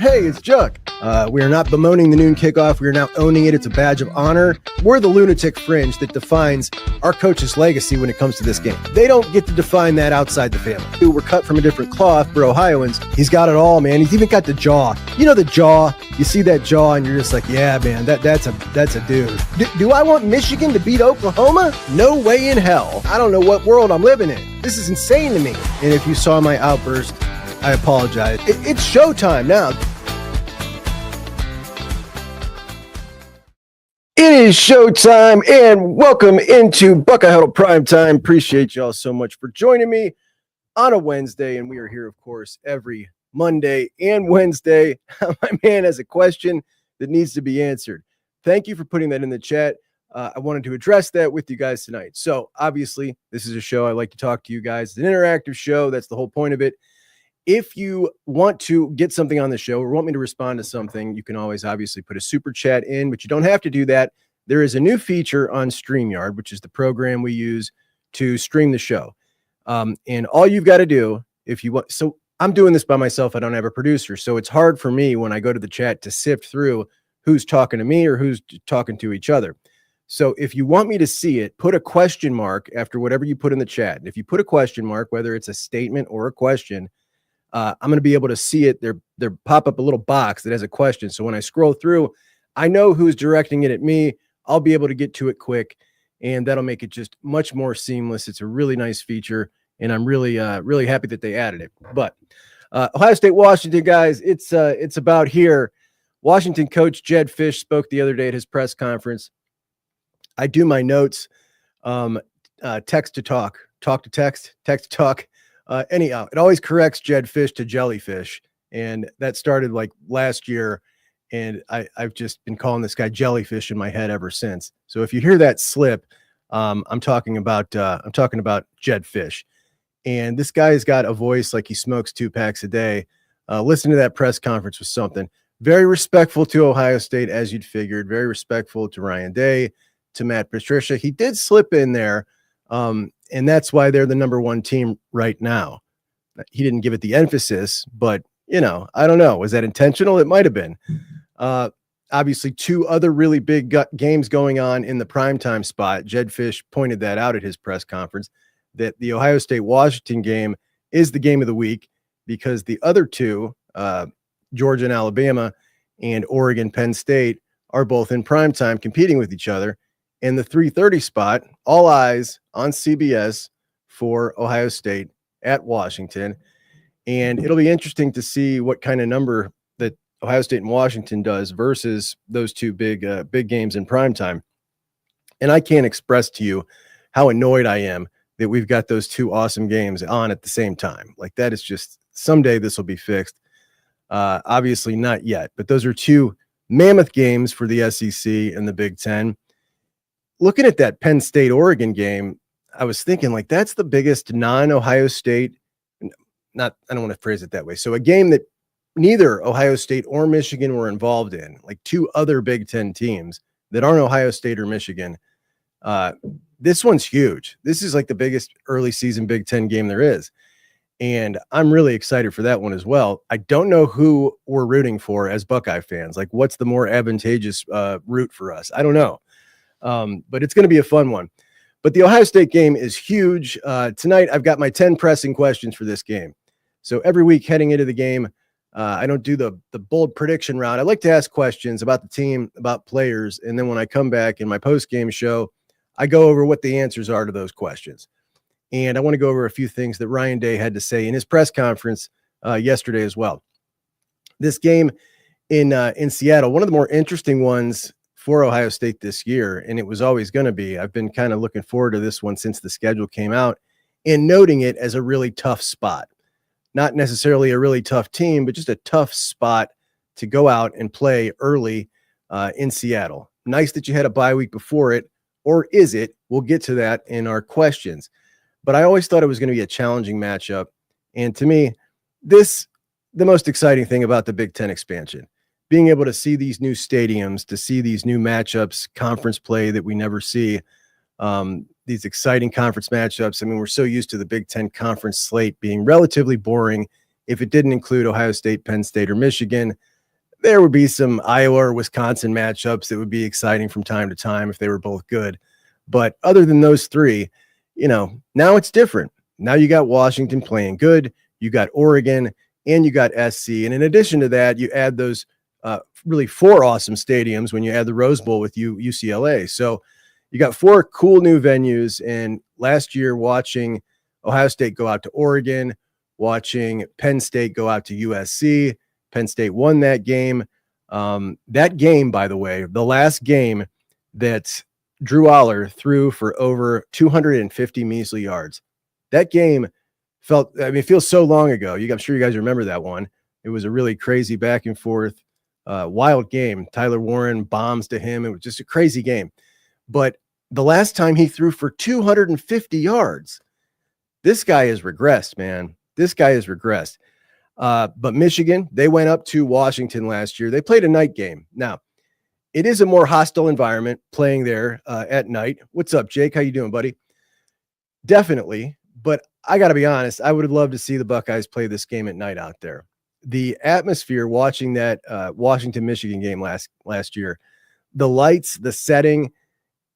Hey, it's Chuck. We are not bemoaning the noon kickoff. We are now owning it. It's a badge of honor. We're the lunatic fringe that defines our coach's legacy when it comes to this game. They don't get to define that outside the family. We're cut from a different cloth for Ohioans. He's got it all, man. He's even got the jaw. You know the jaw. You see that jaw and you're just like, yeah, man, that's a dude. Do I want Michigan to beat Oklahoma? No way in hell. I don't know what world I'm living in. This is insane to me. And if you saw my outburst, I apologize. It's showtime now. It is showtime, and welcome into Buckeye Huddle Primetime. Appreciate y'all so much for joining me on a Wednesday, and we are here, of course, every Monday and Wednesday. My man has a question that needs to be answered. Thank you for putting that in the chat. I wanted to address that with you guys tonight. So, obviously, this is a show I like to talk to you guys. It's an interactive show. That's the whole point of it. If you want to get something on the show or want me to respond to something, you can always obviously put a super chat in, but you don't have to do that. There is a new feature on StreamYard, which is the program we use to stream the show. And all you've got to do if you want, so I'm doing this by myself. I don't have a producer. So it's hard for me when I go to the chat to sift through who's talking to me or who's talking to each other. So if you want me to see it, put a question mark after whatever you put in the chat. And if you put a question mark, whether it's a statement or a question, I'm going to be able to see it. There pop up a little box that has a question. So when I scroll through, I know who's directing it at me. I'll be able to get to it quick, and that'll make it just much more seamless. It's a really nice feature, and I'm really happy that they added it. But Ohio State, Washington, guys, it's about here. Washington coach Jedd Fisch spoke the other day at his press conference. I do my notes, text to talk, talk to text, text to talk. Anyhow, it always corrects Jedd Fisch to jellyfish. And that started like last year. And I've just been calling this guy jellyfish in my head ever since. So if you hear that slip, I'm talking about Jedd Fisch. And this guy's got a voice like he smokes 2 packs a day. Listen to that press conference was something. Very respectful to Ohio State, as you'd figured. Very respectful to Ryan Day, to Matt Patricia. He did slip in there. And that's why they're the number 1 team right now. He didn't give it the emphasis, but, I don't know. Was that intentional? It might have been. Obviously, 2 other really big games going on in the primetime spot. Jedd Fisch pointed that out at his press conference, that the Ohio State-Washington game is the game of the week because the other 2, Georgia and Alabama and Oregon-Penn State, are both in primetime competing with each other. And the 3:30 spot, all eyes on CBS for Ohio State at Washington. And it'll be interesting to see what kind of number that Ohio State and Washington does versus those 2 big games in primetime. And I can't express to you how annoyed I am that we've got those 2 awesome games on at the same time. Like, that is just, someday this will be fixed. Obviously not yet, but those are 2 mammoth games for the SEC and the Big Ten. Looking at that Penn State-Oregon game, I was thinking, like, that's the biggest non-Ohio State, I don't want to phrase it that way. So a game that neither Ohio State or Michigan were involved in, like 2 other Big Ten teams that aren't Ohio State or Michigan. This one's huge. This is like the biggest early season Big Ten game there is. And I'm really excited for that one as well. I don't know who we're rooting for as Buckeye fans. Like, what's the more advantageous route for us? I don't know. But it's going to be a fun one. But the Ohio State game is huge. Tonight, I've got my 10 pressing questions for this game. So every week heading into the game, I don't do the bold prediction route. I like to ask questions about the team, about players. And then when I come back in my post-game show, I go over what the answers are to those questions. And I want to go over a few things that Ryan Day had to say in his press conference yesterday as well. This game in Seattle, one of the more interesting ones for Ohio State this year, and it was always going to be. I've been kind of looking forward to this one since the schedule came out and noting it as a really tough spot. Not necessarily a really tough team, but just a tough spot to go out and play early in Seattle. Nice that you had a bye week before it, or is it? We'll get to that in our questions. But I always thought it was going to be a challenging matchup. And to me, the most exciting thing about the Big Ten expansion, being able to see these new stadiums, to see these new matchups, conference play that we never see, these exciting conference matchups. I mean, we're so used to the Big Ten conference slate being relatively boring if it didn't include Ohio State, Penn State, or Michigan. there would be some Iowa or Wisconsin matchups that would be exciting from time to time if they were both good. But other than those three, now it's different. Now you got Washington playing good, you got Oregon, and you got SC. And in addition to that, you add those really 4 awesome stadiums when you add the Rose Bowl with UCLA. So you got 4 cool new venues. And last year, watching Ohio State go out to Oregon, watching Penn State go out to USC, Penn State won that game. That game, by the way, the last game that Drew Aller threw for over 250 measly yards. That game it feels so long ago. I'm sure you guys remember that one. It was a really crazy back and forth, wild game. Tyler Warren bombs to him. It was just a crazy game. But the last time he threw for 250 yards, this guy has regressed, man. This guy has regressed. But Michigan, they went up to Washington last year. They played a night game. Now, it is a more hostile environment playing there at night. What's up, Jake? How you doing, buddy? Definitely. But I got to be honest, I would have loved to see the Buckeyes play this game at night out there. The atmosphere watching that Washington-Michigan game last year, the lights, the setting,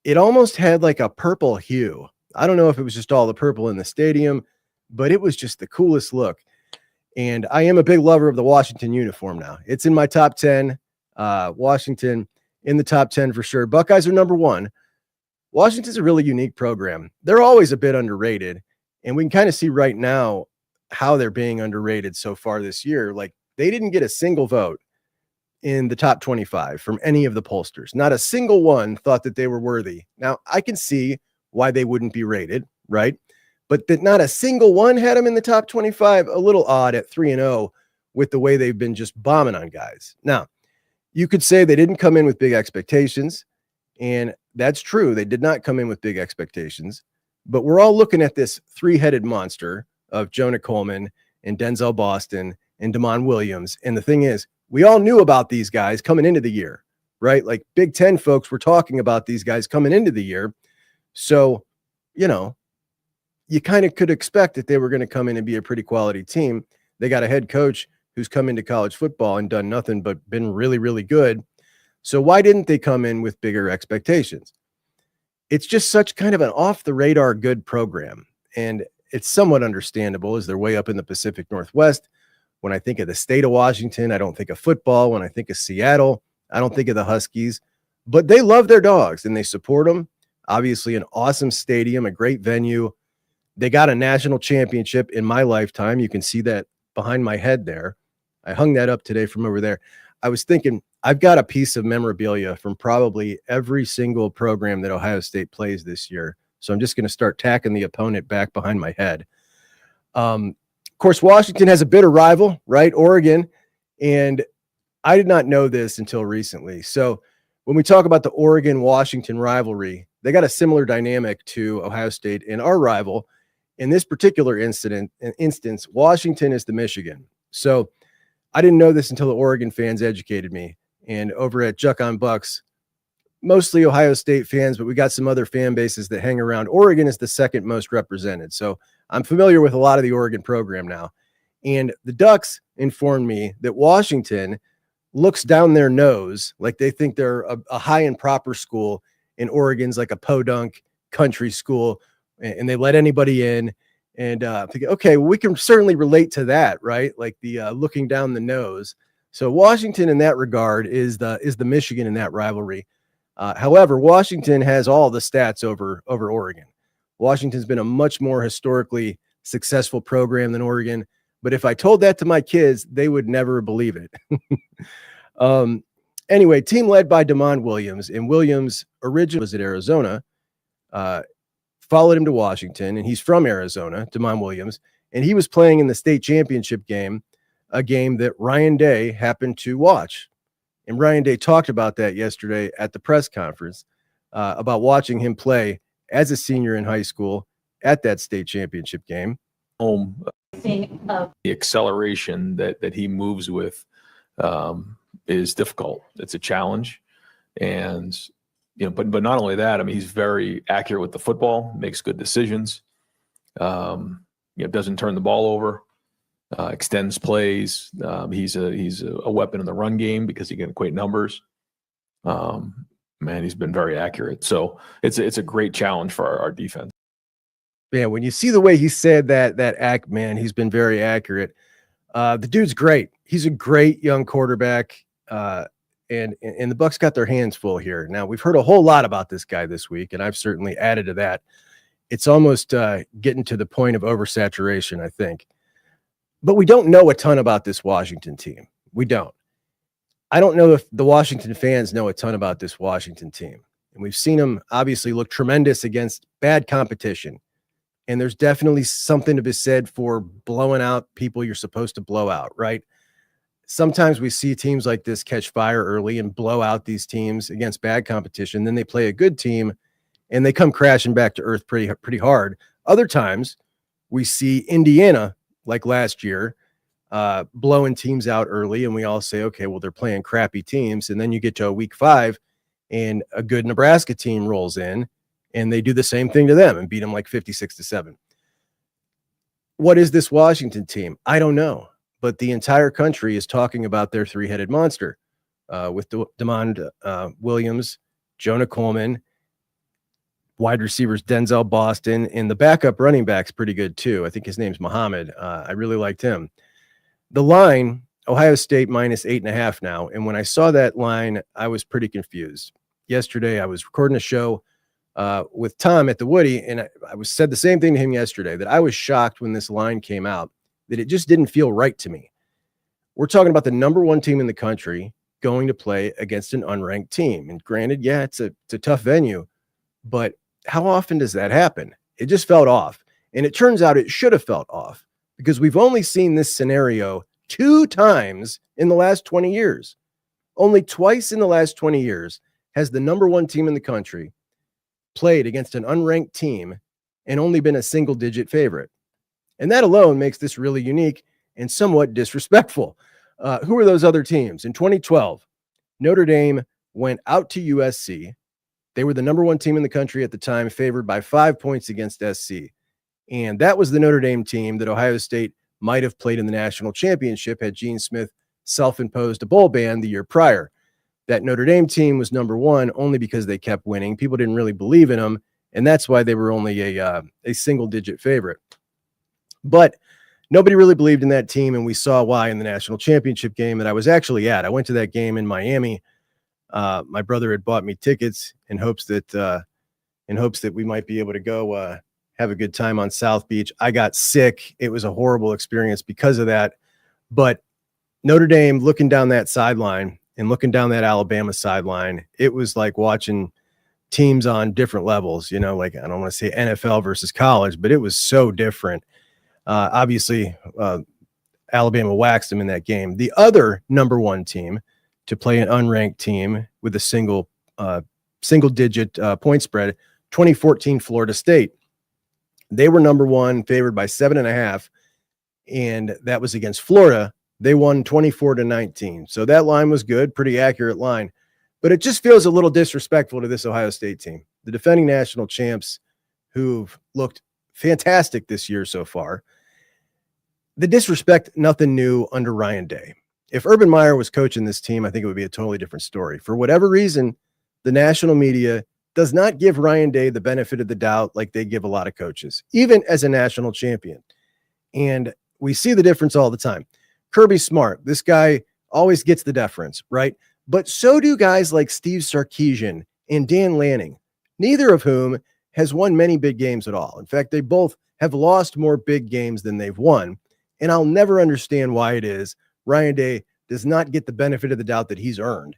it almost had like a purple hue. I don't know if it was just all the purple in the stadium, but it was just the coolest look. And I am a big lover of the Washington uniform now. It's in my top 10. Washington in the top 10 for sure. Buckeyes are number 1. Washington's a really unique program. They're always a bit underrated. And we can kind of see right now how they're being underrated so far this year. Like, they didn't get a single vote in the top 25 from any of the pollsters. Not a single one thought that they were worthy. Now, I can see why they wouldn't be rated, right? But that not a single one had them in the top 25, a little odd at 3-0 with the way they've been just bombing on guys. Now, you could say they didn't come in with big expectations, and that's true. They did not come in with big expectations, but we're all looking at this 3-headed monster of Jonah Coleman and Denzel Boston and Damon Williams. And the thing is, we all knew about these guys coming into the year, right? Like, Big Ten folks were talking about these guys coming into the year. So, you kind of could expect that they were going to come in and be a pretty quality team. They got a head coach who's come into college football and done nothing but been really, really good. So why didn't they come in with bigger expectations? It's just such kind of an off-the-radar good program. And it's somewhat understandable as they're way up in the Pacific Northwest. When I think of the state of Washington, I don't think of football. When I think of Seattle, I don't think of the Huskies. But they love their dogs and they support them. Obviously, an awesome stadium, a great venue. They got a national championship in my lifetime. You can see that behind my head there. I hung that up today from over there. I was thinking, I've got a piece of memorabilia from probably every single program that Ohio State plays this year. So I'm just going to start tacking the opponent back behind my head. Of course, Washington has a bitter rival, right? Oregon. And I did not know this until recently. So when we talk about the Oregon-Washington rivalry, they got a similar dynamic to Ohio State and our rival. In this particular instance, Washington is the Michigan. So I didn't know this until the Oregon fans educated me. And over at Juck on Bucks, mostly Ohio State fans, but we got some other fan bases that hang around. Oregon is the second most represented. So I'm familiar with a lot of the Oregon program now. And the Ducks informed me that Washington looks down their nose like they think they're a high and proper school, and Oregon's like a podunk country school, and they let anybody in. And think, okay, well, we can certainly relate to that, right? Like the looking down the nose. So Washington in that regard is the Michigan in that rivalry. However, Washington has all the stats over Oregon. Washington's been a much more historically successful program than Oregon. But if I told that to my kids, they would never believe it. Anyway, team led by Damon Williams, and Williams originally was at Arizona, followed him to Washington, and he's from Arizona, Damon Williams, and he was playing in the state championship game, a game that Ryan Day happened to watch. And Ryan Day talked about that yesterday at the press conference, about watching him play as a senior in high school at that state championship game. The acceleration that he moves with is difficult. It's a challenge. And, but not only that, I mean, he's very accurate with the football, makes good decisions, doesn't turn the ball over. extends plays. He's a weapon in the run game because he can equate numbers. Man, he's been very accurate. So it's a great challenge for our defense. Yeah, when you see the way he said that act, man, he's been very accurate. The dude's great. He's a great young quarterback. And the Bucs got their hands full here. Now, we've heard a whole lot about this guy this week, and I've certainly added to that. It's almost getting to the point of oversaturation, I think. But we don't know a ton about this Washington team. We don't. I don't know if the Washington fans know a ton about this Washington team. And we've seen them obviously look tremendous against bad competition. And there's definitely something to be said for blowing out people you're supposed to blow out, right? Sometimes we see teams like this catch fire early and blow out these teams against bad competition. Then they play a good team and they come crashing back to earth pretty hard. Other times we see Indiana, like last year, blowing teams out early, and we all say, okay, well, they're playing crappy teams. And then you get to a week 5 and a good Nebraska team rolls in and they do the same thing to them and beat them like 56-7. What is this Washington team? I don't know. But the entire country is talking about their three-headed monster with DeMond Williams, Jonah Coleman, wide receivers Denzel Boston, and the backup running back's pretty good too. I think his name's Muhammad. I really liked him. The line, Ohio State -8.5 now. And when I saw that line, I was pretty confused. Yesterday, I was recording a show with Tom at the Woody, and I said the same thing to him yesterday, that I was shocked when this line came out, that it just didn't feel right to me. We're talking about the number 1 team in the country going to play against an unranked team. And granted, yeah, it's a tough venue, but how often does that happen? It just felt off. And it turns out it should have felt off because we've only seen this scenario 2 times in the last 20 years. Only twice in the last 20 years has the number 1 team in the country played against an unranked team and only been a single-digit favorite. And that alone makes this really unique and somewhat disrespectful. Who are those other teams? In 2012, Notre Dame went out to USC. They were the number 1 team in the country at the time, favored by 5 points against SC. And that was the Notre Dame team that Ohio State might have played in the national championship had Gene Smith self-imposed a bowl ban the year prior. That Notre Dame team was number 1 only because they kept winning. People didn't really believe in them, and that's why they were only a single-digit favorite. But nobody really believed in that team, and we saw why in the national championship game that I was actually at. I went to that game in Miami. My brother had bought me tickets in hopes that we might be able to go have a good time on South Beach. I got sick. It was a horrible experience because of that. But Notre Dame, looking down that sideline and looking down that Alabama sideline, it was like watching teams on different levels, like, I don't want to say NFL versus college, but it was so different. Obviously, Alabama waxed them in that game. The other number 1 team to play an unranked team with a single-digit point spread, 2014 Florida State. They were number 1, favored by 7.5, and that was against Florida. They won 24-19. So that line was good, pretty accurate line. But it just feels a little disrespectful to this Ohio State team, the defending national champs who've looked fantastic this year so far. The disrespect, nothing new under Ryan Day. If Urban Meyer was coaching this team, I think it would be a totally different story. For whatever reason, the national media does not give Ryan Day the benefit of the doubt like they give a lot of coaches, even as a national champion. And we see the difference all the time. Kirby Smart, this guy always gets the deference, right? But so do guys like Steve Sarkisian and Dan Lanning, neither of whom has won many big games at all. In fact, they both have lost more big games than they've won. And I'll never understand why it is Ryan Day does not get the benefit of the doubt that he's earned.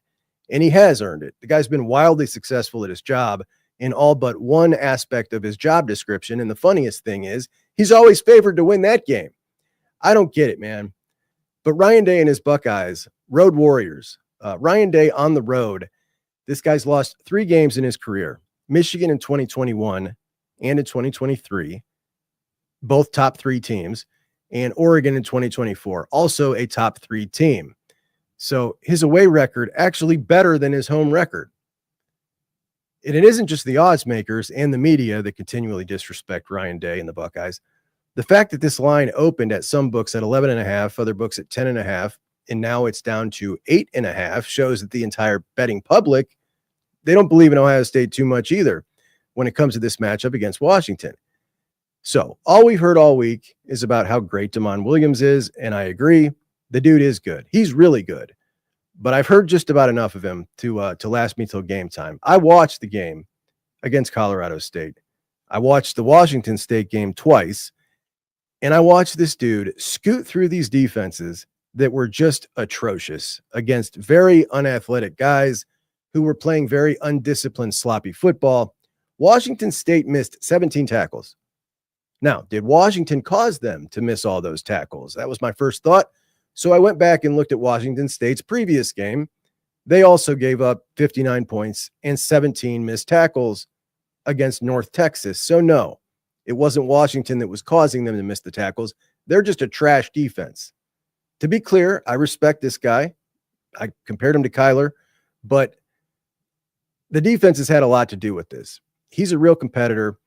And he has earned it. The guy's been wildly successful at his job in all but one aspect of his job description. And the funniest thing is he's always favored to win that game. I don't get it, man. But Ryan Day and his Buckeyes, road warriors, Ryan Day on the road, this guy's lost 3 games in his career. Michigan in 2021 and in 2023, both top 3 teams, and Oregon in 2024, also a top 3 team. So his away record actually better than his home record. And it isn't just the odds makers and the media that continually disrespect Ryan Day and the Buckeyes. The fact that this line opened at some books at 11.5, other books at 10.5, and now it's down to 8.5 shows that the entire betting public, they don't believe in Ohio State too much either when it comes to this matchup against Washington. So all we've heard all week is about how great Damon Williams is, and I agree. The dude is good. He's really good. But I've heard just about enough of him to last me till game time. I watched the game against Colorado State. I watched the Washington State game twice, and I watched this dude scoot through these defenses that were just atrocious against very unathletic guys who were playing very undisciplined, sloppy football. Washington State missed 17 tackles. Now, did Washington cause them to miss all those tackles? That was my first thought. So I went back and looked at Washington State's previous game. They also gave up 59 points and 17 missed tackles against North Texas. So no, it wasn't Washington that was causing them to miss the tackles. They're just a trash defense. To be clear, I respect this guy. I compared him to Kyler, but the defense has had a lot to do with this. He's a real competitor,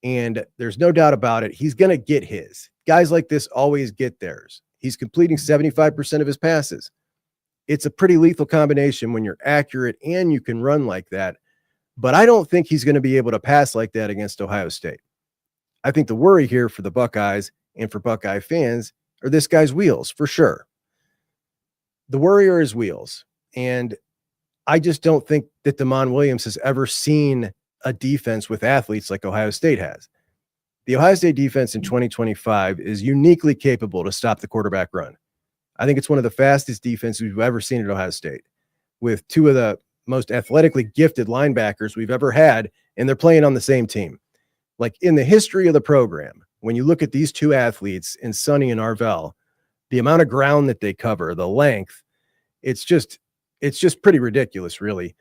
and there's no doubt about it. He's going to get his. Guys like this always get theirs. He's completing 75% of his passes. It's a pretty lethal combination when you're accurate and you can run like that. But I don't think he's going to be able to pass like that against Ohio State. I think the worry here for the Buckeyes and for Buckeye fans are this guy's wheels, for sure. The worry are his wheels. And I just don't think that Damon Williams has ever seen a defense with athletes like Ohio State has. The Ohio State defense in 2025 is uniquely capable to stop the quarterback run. I think it's one of the fastest defenses we've ever seen at Ohio State, with two of the most athletically gifted linebackers we've ever had, and they're playing on the same team. Like in the history of the program, when you look at these two athletes in Sonny and Arvell, the amount of ground that they cover, the length, it's just pretty ridiculous, really.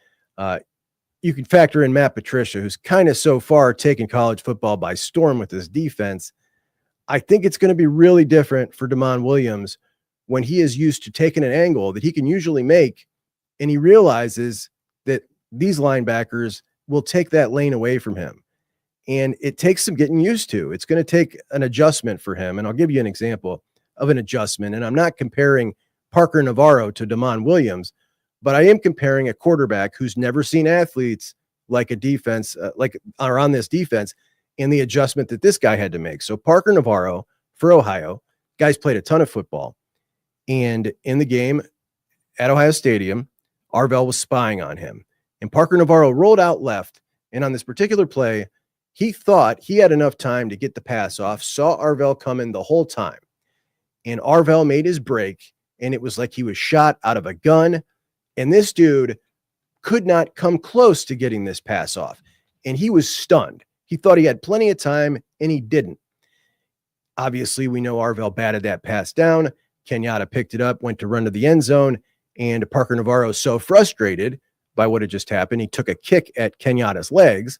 You can factor in Matt Patricia, who's kind of so far taken college football by storm with his defense. I think it's going to be really different for Damon Williams when he is used to taking an angle that he can usually make, and he realizes that these linebackers will take that lane away from him. And it takes some getting used to. It's going to take an adjustment for him. And I'll give you an example of an adjustment. And I'm not comparing Parker Navarro to Damon Williams, but I am comparing a quarterback who's never seen athletes like a defense, are on this defense, and the adjustment that this guy had to make. So Parker Navarro for Ohio, guys played a ton of football. And in the game at Ohio Stadium, Arvell was spying on him. And Parker Navarro rolled out left. And on this particular play, he thought he had enough time to get the pass off, saw Arvell coming the whole time. And Arvell made his break, and it was like he was shot out of a gun. And this dude could not come close to getting this pass off. And he was stunned. He thought he had plenty of time, and he didn't. Obviously, we know Arvell batted that pass down. Kenyatta picked it up, went to run to the end zone, and Parker Navarro was so frustrated by what had just happened, he took a kick at Kenyatta's legs.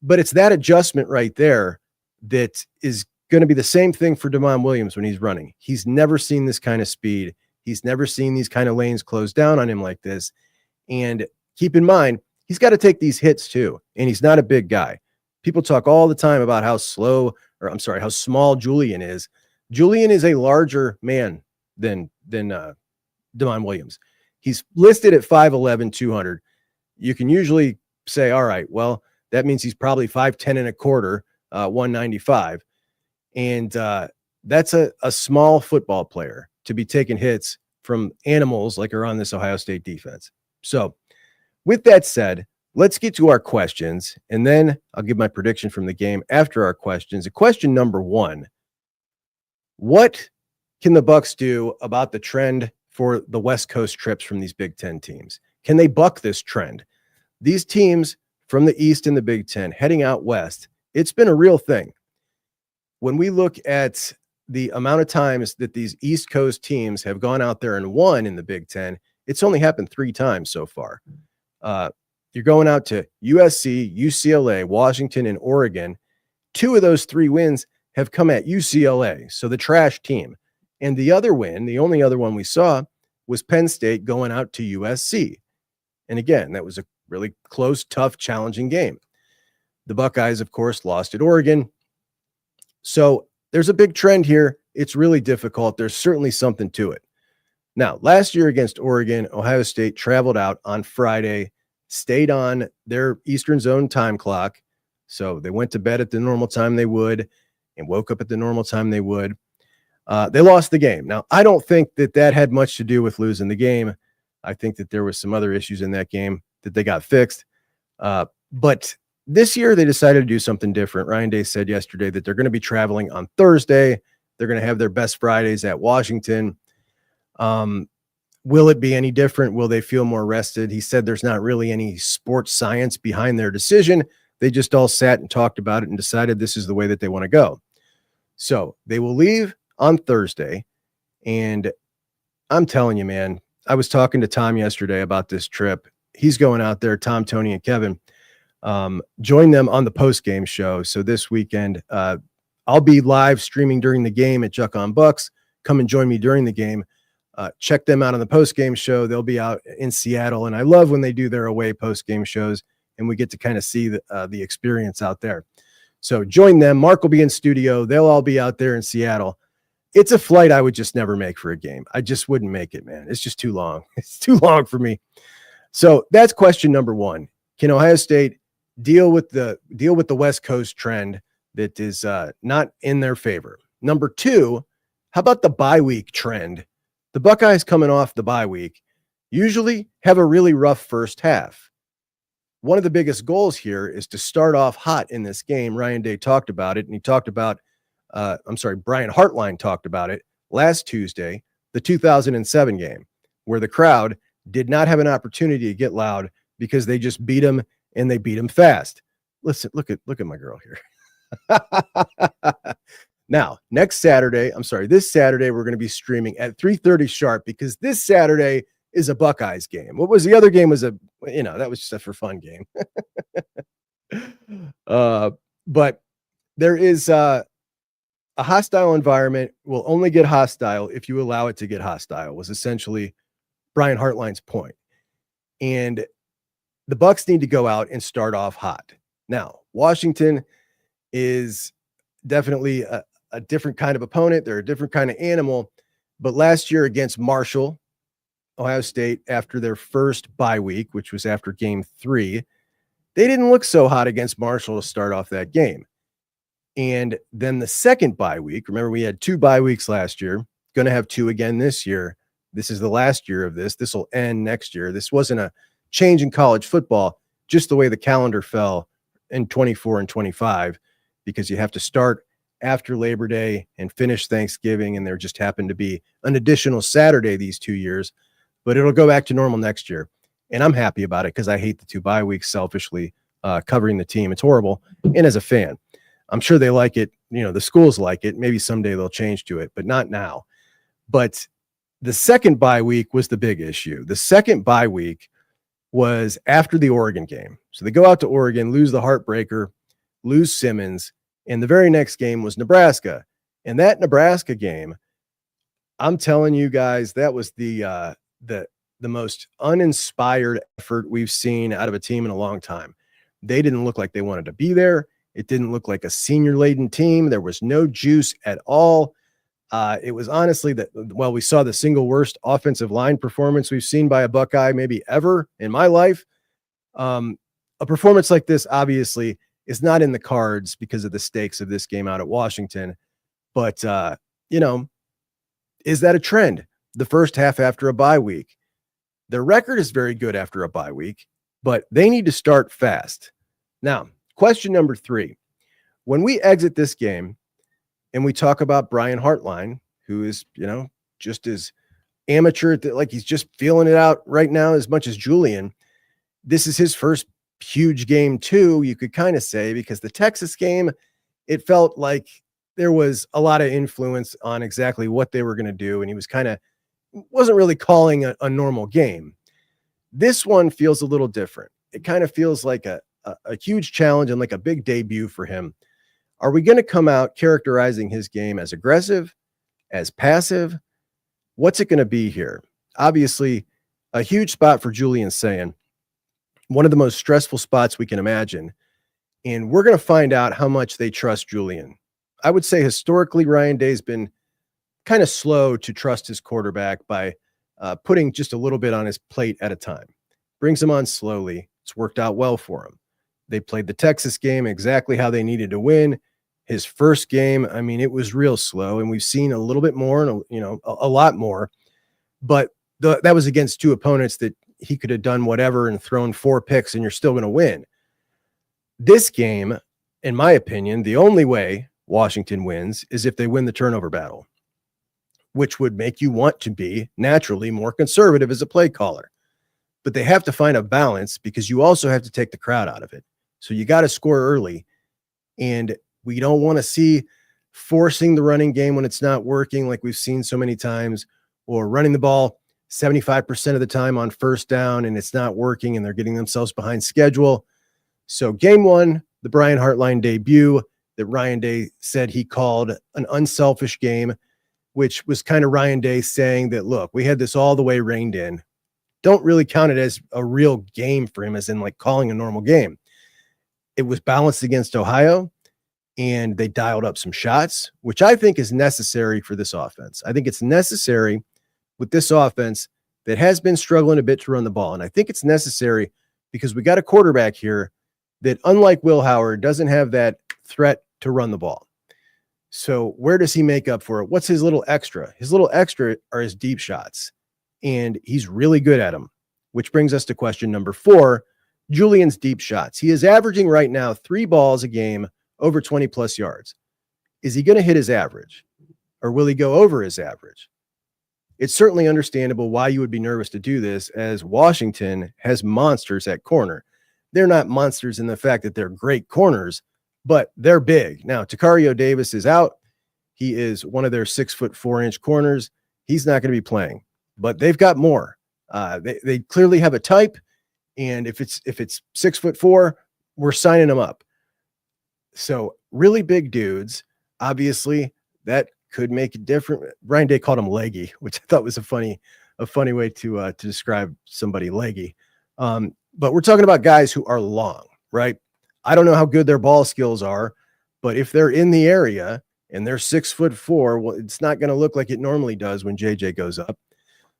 But it's that adjustment right there that is going to be the same thing for Damon Williams when he's running. He's never seen this kind of speed. He's never seen these kind of lanes close down on him like this. And keep in mind, he's got to take these hits too. And he's not a big guy. People talk all the time about how small Julian is. Julian is a larger man than Damon Williams. He's listed at 5'11", 200. You can usually say, all right, well, that means he's probably 5'10 and a quarter, 195. And that's a small football player to be taking hits from animals like are on this Ohio State defense. So with that said, let's get to our questions, and then I'll give my prediction from the game after our questions. Question number one, what can the Bucks do about the trend for the West Coast trips from these Big Ten teams? Can they buck this trend? These teams from the East in the Big Ten heading out West, it's been a real thing. When we look at the amount of times that these East Coast teams have gone out there and won in the Big Ten, it's only happened 3 times so far. You're going out to USC, UCLA, Washington, and Oregon. 2 of those 3 wins have come at UCLA, so the trash team. And the other win, the only other one we saw, was Penn State going out to USC. And again, that was a really close, tough, challenging game. The Buckeyes, of course, lost at Oregon. So there's a big trend here. It's really difficult. There's certainly something to it. Now, last year against Oregon, Ohio State traveled out on Friday, stayed on their Eastern Zone time clock. So they went to bed at the normal time they would and woke up at the normal time they would. They lost the game. Now, I don't think that had much to do with losing the game. I think that there was some other issues in that game that they got fixed. But this year they decided to do something different. Ryan Day said yesterday that they're going to be traveling on Thursday. They're going to have their best Fridays at Washington. Will it be any different? Will they feel more rested? He said there's not really any sports science behind their decision. They just all sat and talked about it and decided this is the way that they want to go. So they will leave on Thursday. And I'm telling you, man, I was talking to Tom yesterday about this trip. He's going out there, Tom, Tony, and Kevin. Join them on the post-game show. So this weekend, I'll be live streaming during the game at Juck on Bucks. Come and join me during the game. Check them out on the post-game show. They'll be out in Seattle. And I love when they do their away post-game shows and we get to kind of see the experience out there. So join them. Mark will be in studio. They'll all be out there in Seattle. It's a flight I would just never make for a game. I just wouldn't make it, man. It's just too long. It's too long for me. So that's question number one. Can Ohio State deal with the West Coast trend that is not in their favor? Number two, how about the bye week trend? The Buckeyes coming off the bye week usually have a really rough first half. One of the biggest goals here is to start off hot in this game. Ryan Day talked about it, and he talked about, Brian Hartline talked about it last Tuesday, the 2007 game, where the crowd did not have an opportunity to get loud because they just beat them, and they beat them fast. Listen, look at my girl here. Now, this Saturday, we're going to be streaming at 3:30 sharp because this Saturday is a Buckeyes game. What was the other game? That was just a for fun game. But there is a hostile environment will only get hostile if you allow it to get hostile, was essentially Brian Hartline's point. And the Bucks need to go out and start off hot. Now, Washington is definitely a different kind of opponent. They're a different kind of animal. But last year against Marshall, Ohio State, after their first bye week, which was after game 3, they didn't look so hot against Marshall to start off that game. And then the second bye week, remember we had 2 bye weeks last year, going to have 2 again this year. This is the last year of this. This will end next year. This wasn't a change in college football, just the way the calendar fell in 24 and 25, because you have to start after Labor Day and finish Thanksgiving. And there just happened to be an additional Saturday these 2 years, but it'll go back to normal next year. And I'm happy about it because I hate the 2 bye weeks selfishly, covering the team. It's horrible. And as a fan, I'm sure they like it. The schools like it. Maybe someday they'll change to it, but not now. But the second bye week was the big issue. The second bye week was after the Oregon game. So they go out to Oregon, lose the heartbreaker, lose Simmons, and the very next game was Nebraska. And that Nebraska game, I'm telling you guys, that was the most uninspired effort we've seen out of a team in a long time. They didn't look like they wanted to be there. It didn't look like a senior-laden team. There was no juice at all. It was honestly we saw the single worst offensive line performance we've seen by a Buckeye maybe ever in my life. A performance like this obviously is not in the cards because of the stakes of this game out at Washington. But, is that a trend? The first half after a bye week. Their record is very good after a bye week, but they need to start fast. Now, question number 3. When we exit this game and we talk about Brian Hartline, who is, just as amateur, like he's just feeling it out right now as much as Julian, this is his first huge game too, you could kind of say, because the Texas game, it felt like there was a lot of influence on exactly what they were going to do. And he was wasn't really calling a normal game. This one feels a little different. It kind of feels like a huge challenge and like a big debut for him. Are we going to come out characterizing his game as aggressive, as passive? What's it going to be here? Obviously, a huge spot for Julian Sayin, one of the most stressful spots we can imagine. And we're going to find out how much they trust Julian. I would say historically, Ryan Day's been kind of slow to trust his quarterback by putting just a little bit on his plate at a time. Brings him on slowly. It's worked out well for him. They played the Texas game exactly how they needed to win. His first game, I mean, it was real slow, and we've seen a little bit more and, a lot more. But that was against two opponents that he could have done whatever and thrown 4 picks, and you're still going to win. This game, in my opinion, the only way Washington wins is if they win the turnover battle, which would make you want to be naturally more conservative as a play caller. But they have to find a balance because you also have to take the crowd out of it. So you got to score early, and we don't want to see forcing the running game when it's not working like we've seen so many times, or running the ball 75% of the time on first down and it's not working and they're getting themselves behind schedule. So game 1, the Brian Hartline debut that Ryan Day said he called an unselfish game, which was kind of Ryan Day saying that, look, we had this all the way reined in. Don't really count it as a real game for him, as in like calling a normal game. It was balanced against Ohio, and they dialed up some shots, which I think is necessary for this offense. I think it's necessary with this offense that has been struggling a bit to run the ball. And I think it's necessary because we got a quarterback here that, unlike Will Howard, doesn't have that threat to run the ball. So where does he make up for it? What's his little extra? His little extra are his deep shots, and he's really good at them, which brings us to question number 4, Julian's deep shots. He is averaging right now 3 balls a game over 20 plus yards. Is he going to hit his average, or will he go over his average? It's certainly understandable why you would be nervous to do this, as Washington has monsters at corner. They're not monsters in the fact that they're great corners, but they're big. Now, Takario Davis is out. He is one of their 6'4" corners. He's not going to be playing, but they've got more. They clearly have a type, and if it's 6'4", we're signing them up. So really big dudes, obviously, that could make it different. Ryan Day called him leggy, which I thought was a funny way to describe somebody, leggy. But we're talking about guys who are long, right? I don't know how good their ball skills are, but if they're in the area and they're 6'4", well, it's not going to look like it normally does when JJ goes up.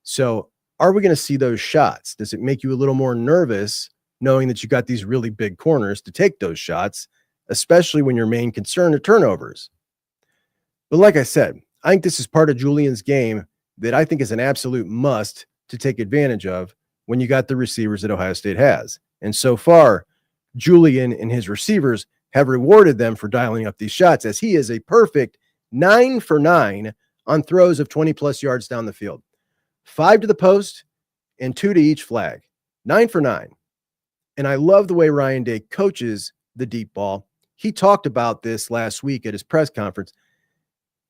So are we going to see those shots? Does it make you a little more nervous knowing that you got these really big corners to take those shots, especially when your main concern are turnovers? But like I said, I think this is part of Julian's game that I think is an absolute must to take advantage of when you got the receivers that Ohio State has. And so far, Julian and his receivers have rewarded them for dialing up these shots, as he is a perfect 9 for 9 on throws of 20 plus yards down the field. 5 to the post and 2 to each flag. 9 for 9. And I love the way Ryan Day coaches the deep ball. He talked about this last week at his press conference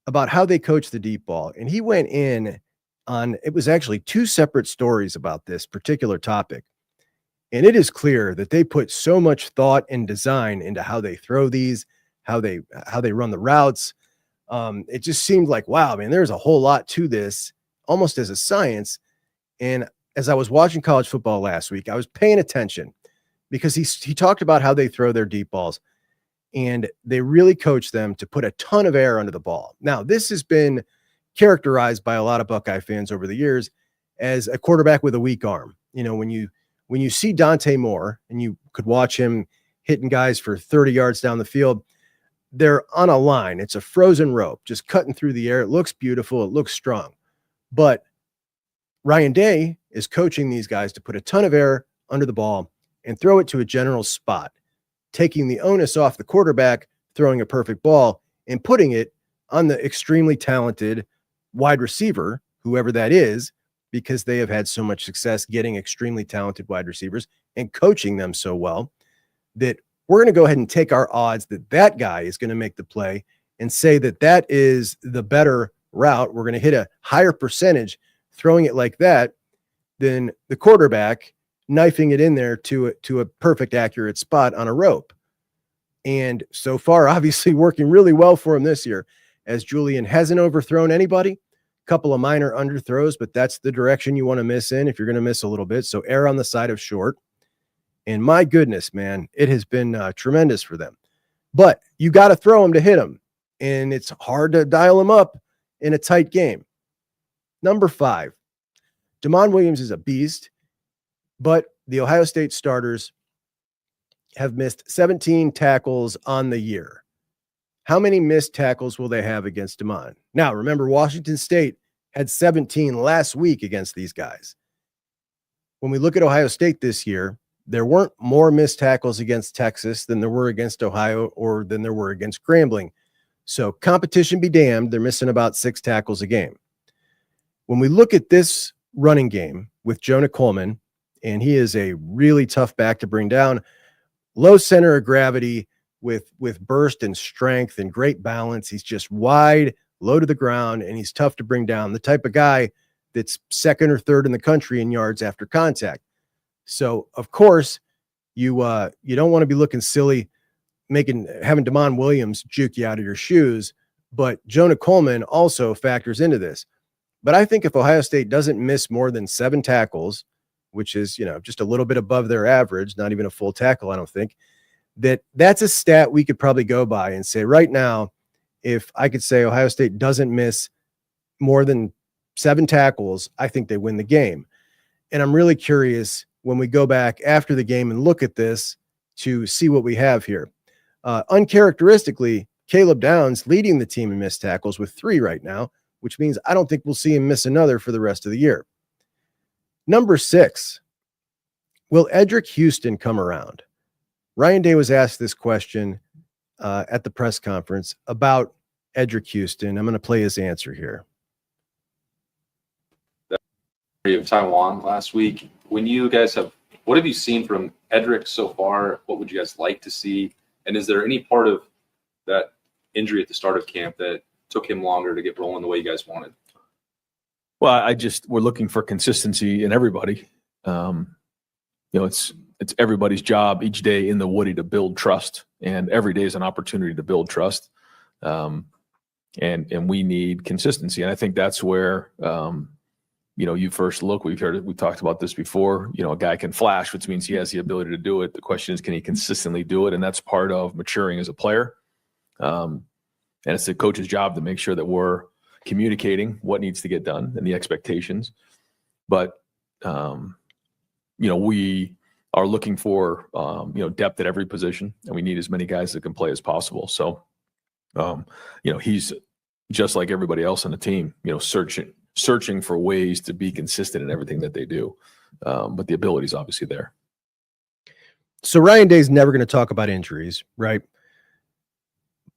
about how they coach the deep ball. And he went in on, it was actually 2 separate stories about this particular topic. And it is clear that they put so much thought and design into how they throw these, how they run the routes. It just seemed like, wow, man, there's a whole lot to this, almost as a science. And as I was watching college football last week, I was paying attention because he talked about how they throw their deep balls, and they really coach them to put a ton of air under the ball. Now, this has been characterized by a lot of Buckeye fans over the years as a quarterback with a weak arm. You know, when you see Dante Moore and you could watch him hitting guys for 30 yards down the field, they're on a line. It's a frozen rope, just cutting through the air. It looks beautiful. It looks strong. But Ryan Day is coaching these guys to put a ton of air under the ball and throw it to a general spot, taking the onus off the quarterback, throwing a perfect ball, and putting it on the extremely talented wide receiver, whoever that is, because they have had so much success getting extremely talented wide receivers and coaching them so well that we're going to go ahead and take our odds that that guy is going to make the play and say that that is the better route. We're going to hit a higher percentage throwing it like that than the quarterback knifing it in there to a perfect accurate spot on a rope. And so far, obviously working really well for him this year, as Julian hasn't overthrown anybody. Couple of minor underthrows, but that's the direction you want to miss in if you're going to miss a little bit. So err on the side of short. And my goodness, man, it has been tremendous for them. But you got to throw them to hit them. and it's hard to dial him up in a tight game. Number 5, Damon Williams is a beast, but the Ohio State starters have missed 17 tackles on the year. How many missed tackles will they have against Damon? Now, remember, Washington State had 17 last week against these guys. When we look at Ohio State this year, there weren't more missed tackles against Texas than there were against Ohio or than there were against Grambling. So competition be damned, they're missing about 6 tackles a game. When we look at this running game with Jonah Coleman, and he is a really tough back to bring down, low center of gravity with burst and strength and great balance. He's just wide, low to the ground, and he's tough to bring down. The type of guy that's second or third in the country in yards after contact. So, of course, you don't want to be looking silly having Damon Williams juke you out of your shoes, but Jonah Coleman also factors into this. But I think if Ohio State doesn't miss more than 7 tackles, which is, just a little bit above their average, not even a full tackle, I don't think, that's a stat we could probably go by and say right now, if I could say Ohio State doesn't miss more than 7 tackles, I think they win the game. And I'm really curious when we go back after the game and look at this to see what we have here. Uncharacteristically, Caleb Downs leading the team in missed tackles with 3 right now, which means I don't think we'll see him miss another for the rest of the year. Number 6, will Edric Houston come around? Ryan Day was asked this question at the press conference about Edric Houston. I'm going to play his answer here. Of Taiwan last week. What have you seen from Edric so far? What would you guys like to see? And is there any part of that injury at the start of camp that took him longer to get rolling the way you guys wanted? Well, we're looking for consistency in everybody. It's everybody's job each day in the Woody to build trust, and every day is an opportunity to build trust. And we need consistency. And I think that's where, you first look, we talked about this before, a guy can flash, which means he has the ability to do it. The question is, can he consistently do it? And that's part of maturing as a player. And it's the coach's job to make sure that we're communicating what needs to get done and the expectations. But, we are looking for, depth at every position, and we need as many guys that can play as possible. So, he's just like everybody else on the team, searching for ways to be consistent in everything that they do. But the ability is obviously there. So Ryan Day's never going to talk about injuries, right?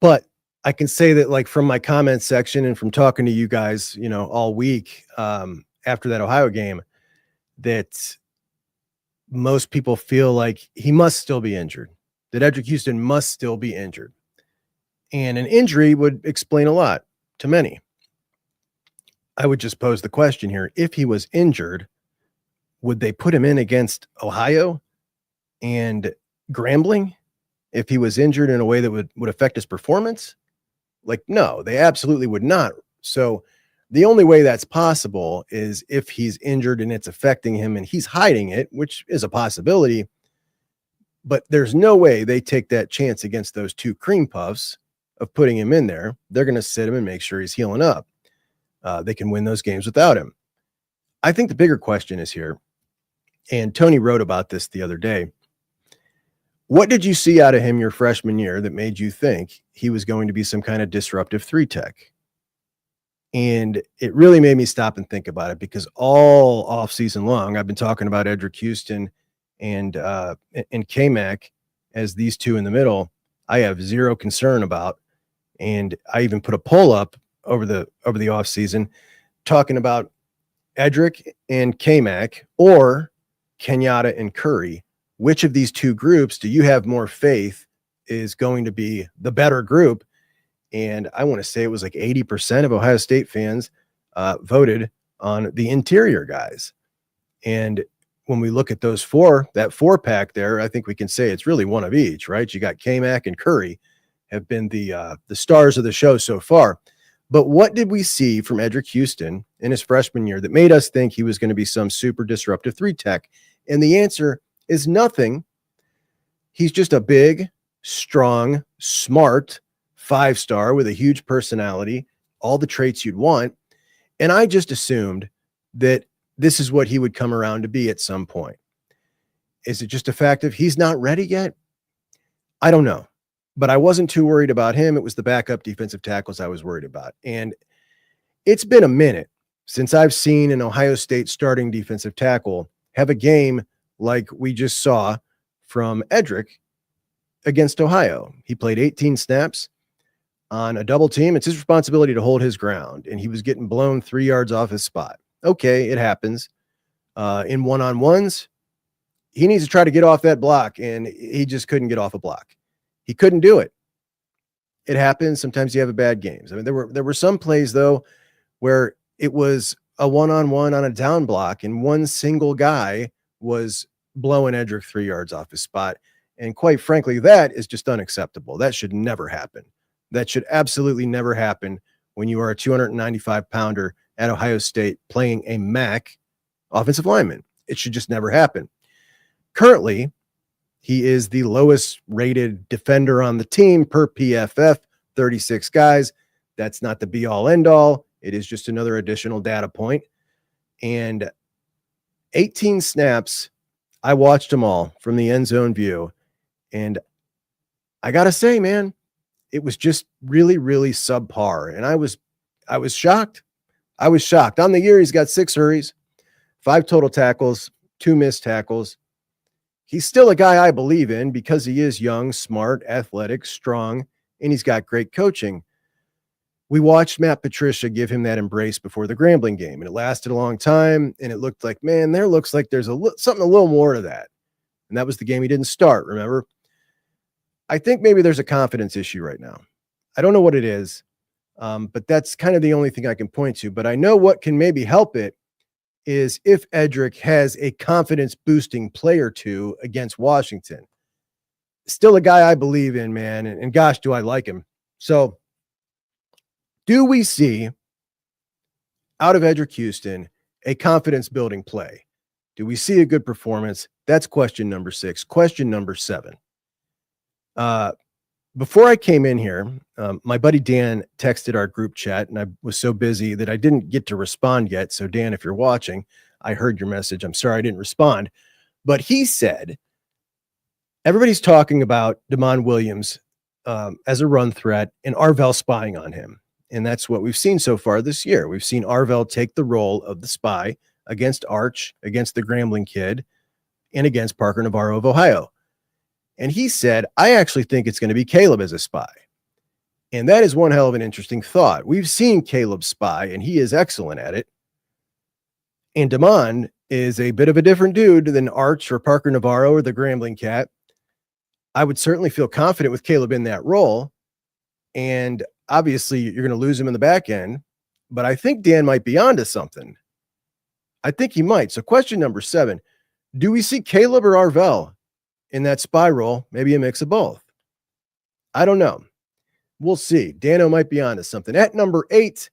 But I can say that, like, from my comment section and from talking to you guys, all week after that Ohio game, that most people feel like he must still be injured, that Edric Houston must still be injured. And an injury would explain a lot to many. I would just pose the question here. If he was injured, would they put him in against Ohio and Grambling if he was injured in a way that would affect his performance? Like, no, they absolutely would not. So the only way that's possible is if he's injured and it's affecting him and he's hiding it, which is a possibility. But there's no way they take that chance against those 2 cream puffs of putting him in there. They're going to sit him and make sure he's healing up. They can win those games without him. I think the bigger question is here, and Tony wrote about this the other day. What did you see out of him your freshman year that made you think he was going to be some kind of disruptive 3-tech? And it really made me stop and think about it, because all off season long, I've been talking about Edric Houston and K-Mac as these 2 in the middle. I have zero concern about. And I even put a poll up over the off season talking about Edric and K-Mac or Kenyatta and Curry. Which of these 2 groups do you have more faith is going to be the better group? And I want to say it was like 80% of Ohio State fans voted on the interior guys. And when we look at those 4, that 4-pack there, I think we can say it's really one of each, right? You got K-Mac and Curry have been the stars of the show so far. But what did we see from Edric Houston in his freshman year that made us think he was going to be some super disruptive 3-tech? And the answer is nothing. He's just a big, strong, smart, 5-star with a huge personality, all the traits you'd want. And I just assumed that this is what he would come around to be at some point. Is it just a fact of he's not ready yet? I don't know, but I wasn't too worried about him. It was the backup defensive tackles I was worried about. And it's been a minute since I've seen an Ohio State starting defensive tackle have a game like we just saw from Edric against Ohio. He played 18 snaps on a double team. It's his responsibility to hold his ground, and he was getting blown 3 yards off his spot. Okay, it happens. In one-on-ones, he needs to try to get off that block, and he just couldn't get off a block. He couldn't do it. It happens. Sometimes you have a bad games. I mean, there were some plays, though, where it was a one-on-one on a down block, and one single guy was blowing Edric 3 yards off his spot. And quite frankly, that is just unacceptable. That should never happen. That should absolutely never happen when you are a 295-pounder at Ohio State playing a MAC offensive lineman. It should just never happen. Currently, he is the lowest rated defender on the team per PFF, 36 guys. That's not the be all end all. It is just another additional data point. And 18 snaps, I watched them all from the end zone view. And I got to say, man, it was just really, really subpar. And I was shocked. I was shocked. On the year, he's got 6 hurries, 5 total tackles, 2 missed tackles. He's still a guy I believe in because he is young, smart, athletic, strong, and he's got great coaching. We watched Matt Patricia give him that embrace before the Grambling game, and it lasted a long time, and it looked like, man, there looks like there's something a little more to that. And that was the game he didn't start, remember? I think maybe there's a confidence issue right now. I don't know what it is, but that's kind of the only thing I can point to. But I know what can maybe help it is if Edric has a confidence-boosting play or two against Washington. Still a guy I believe in, man, and gosh, do I like him. So do we see out of Edric Houston a confidence-building play? Do we see a good performance? That's question number 6. Question number 7. Before I came in here, my buddy Dan texted our group chat, and I was so busy that I didn't get to respond yet. So Dan, if you're watching, I heard your message. I'm sorry I didn't respond. But he said, everybody's talking about Damon Williams as a run threat and Arvell spying on him. And that's what we've seen so far this year. We've seen Arvell take the role of the spy against Arch, against the Grambling kid, and against Parker Navarro of Ohio. And he said, I actually think it's going to be Caleb as a spy. And that is one hell of an interesting thought. We've seen Caleb spy, and he is excellent at it. And Damon is a bit of a different dude than Arch or Parker Navarro or the Grambling cat. I would certainly feel confident with Caleb in that role. And obviously, you're going to lose him in the back end. But I think Dan might be onto something. I think he might. So question number 7, do we see Caleb or Arvell in that spy role? Maybe a mix of both. I don't know. We'll see. Dano might be onto something. At number 8,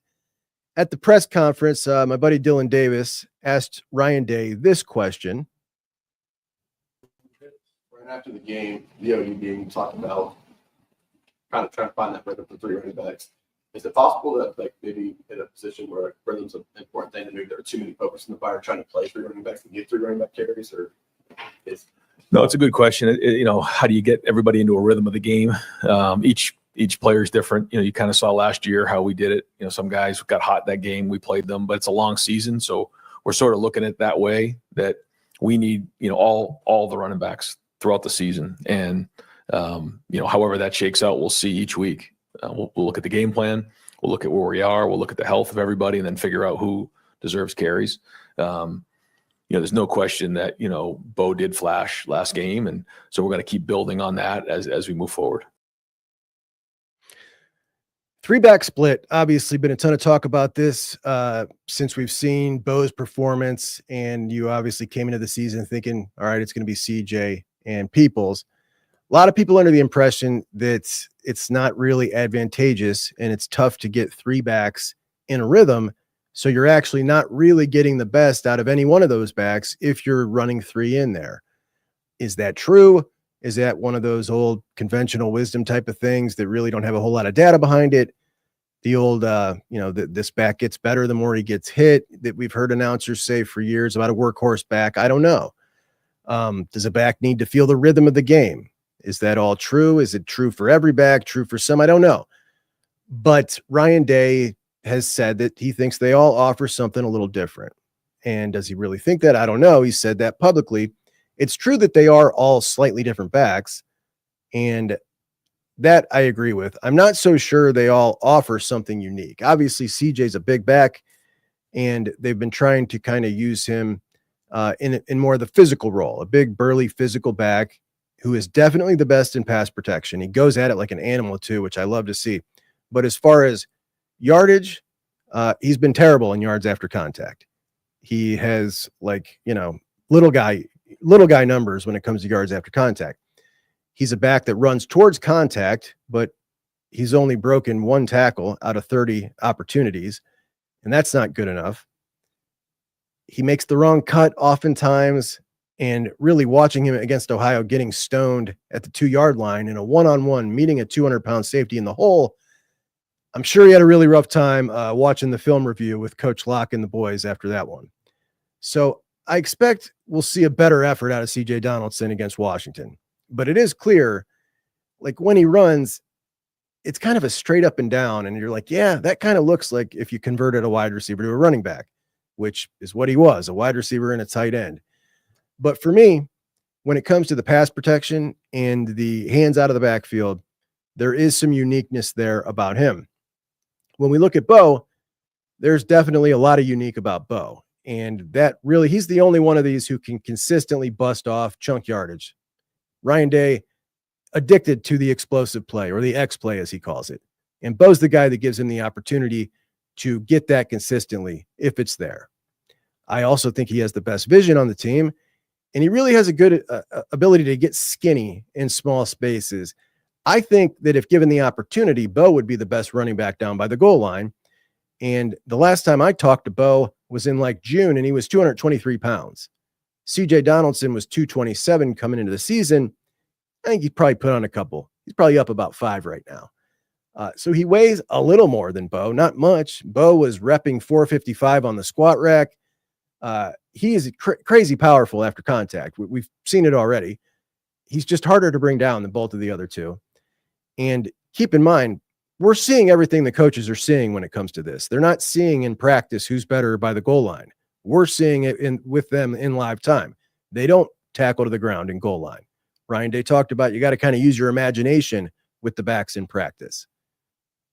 at the press conference, my buddy Dylan Davis asked Ryan Day this question. Right after the game, the OU game, you talked about kind of trying to find that rhythm for 3 running backs. Is it possible that, like, maybe in a position where rhythm's an important thing, and maybe there are too many focus in the fire trying to play 3 running backs and get 3 running back carries, or is No, it's a good question. How do you get everybody into a rhythm of the game? Each player is different. You kind of saw last year how we did it. Some guys got hot that game. We played them, but it's a long season. So we're sort of looking at it that way, that we need, all the running backs throughout the season. And, however that shakes out, we'll see each week. We'll look at the game plan. We'll look at where we are. We'll look at the health of everybody and then figure out who deserves carries. There's no question that, Bo did flash last game. And so we're going to keep building on that as we move forward. 3-back split. Obviously been a ton of talk about this since we've seen Bo's performance, and you obviously came into the season thinking, all right, it's going to be CJ and Peoples. A lot of people under the impression that it's not really advantageous and it's tough to get 3 backs in a rhythm. So you're actually not really getting the best out of any one of those backs if you're running 3 in there. Is that true? Is that one of those old conventional wisdom type of things that really don't have a whole lot of data behind it? The old, this back gets better the more he gets hit, that we've heard announcers say for years about a workhorse back. I don't know. Does a back need to feel the rhythm of the game? Is that all true? Is it true for every back? True for some? I don't know. But Ryan Day has said that he thinks they all offer something a little different. And does he really think that? I don't know. He said that publicly. It's true that they are all slightly different backs. And that I agree with. I'm not so sure they all offer something unique. Obviously, CJ's a big back, and they've been trying to kind of use him in more of the physical role, a big, burly, physical back who is definitely the best in pass protection. He goes at it like an animal too, which I love to see. But as far as yardage, he's been terrible in yards after contact. He has little guy numbers when it comes to yards after contact. He's a back that runs towards contact, but he's only broken 1 tackle out of 30 opportunities, and that's not good enough. He makes the wrong cut oftentimes, and really watching him against Ohio getting stoned at the 2-yard line in a one-on-one, meeting a 200-pound safety in the hole, I'm sure he had a really rough time watching the film review with Coach Locke and the boys after that one. So I expect we'll see a better effort out of CJ Donaldson against Washington. But it is clear, like when he runs, it's kind of a straight up and down. And you're like, yeah, that kind of looks like if you converted a wide receiver to a running back, which is what he was, a wide receiver and a tight end. But for me, when it comes to the pass protection and the hands out of the backfield, there is some uniqueness there about him. When we look at Bo, there's definitely a lot of unique about Bo. And that really, he's the only one of these who can consistently bust off chunk yardage. Ryan Day, addicted to the explosive play, or the X play as he calls it. And Bo's the guy that gives him the opportunity to get that consistently if it's there. I also think he has the best vision on the team, and he really has a good ability to get skinny in small spaces. I think that if given the opportunity, Bo would be the best running back down by the goal line. And the last time I talked to Bo was in like June, and he was 223 pounds. CJ Donaldson was 227 coming into the season. I think he probably put on a couple. He's probably up about 5 right now. So he weighs a little more than Bo, not much. Bo was repping 455 on the squat rack. He is crazy powerful after contact. We've seen it already. He's just harder to bring down than both of the other two. And keep in mind, we're seeing everything the coaches are seeing when it comes to this. They're not seeing in practice who's better by the goal line. We're seeing it with them in live time. They don't tackle to the ground in goal line. Ryan Day talked about you got to kind of use your imagination with the backs in practice.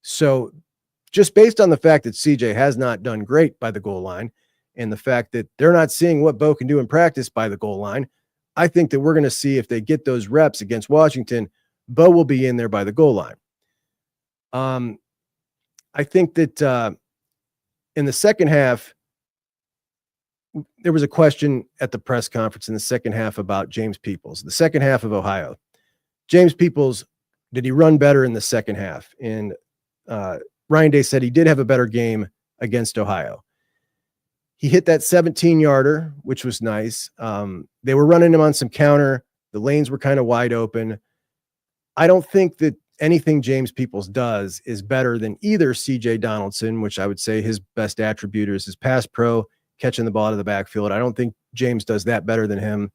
So just based on the fact that CJ has not done great by the goal line and the fact that they're not seeing what Bo can do in practice by the goal line, I think that we're going to see if they get those reps against Washington, Bo will be in there by the goal line. I think that in the second half, there was a question at the press conference in the second half about James Peoples, the second half of Ohio. James Peoples, did he run better in the second half? And Ryan Day said he did have a better game against Ohio. He hit that 17-yarder, which was nice. They were running him on some counter. The lanes were kind of wide open. I don't think that anything James Peoples does is better than either CJ Donaldson, which I would say his best attribute is his pass pro, catching the ball out of the backfield. I don't think James does that better than him.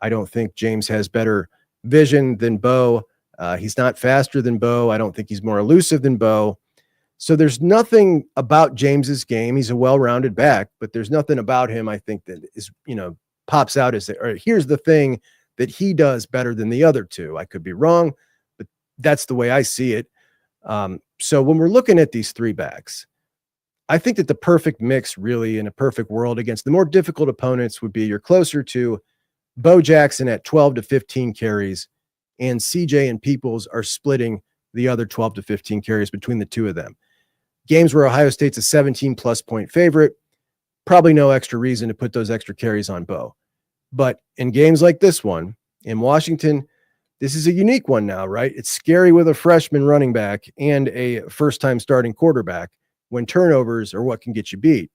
I don't think James has better vision than Bo. He's not faster than Bo. I don't think he's more elusive than Bo. So there's nothing about James's game. He's a well-rounded back, but there's nothing about him I think that is, pops out as, or here's the thing that he does better than the other two. I could be wrong, but that's the way I see it. So when we're looking at these three backs, I think that the perfect mix really in a perfect world against the more difficult opponents would be you're closer to Bo Jackson at 12 to 15 carries, and CJ and Peoples are splitting the other 12 to 15 carries between the two of them. Games where Ohio State's a 17-plus point favorite, probably no extra reason to put those extra carries on Bo. But in games like this one, in Washington, this is a unique one now, right? It's scary with a freshman running back and a first-time starting quarterback when turnovers are what can get you beat.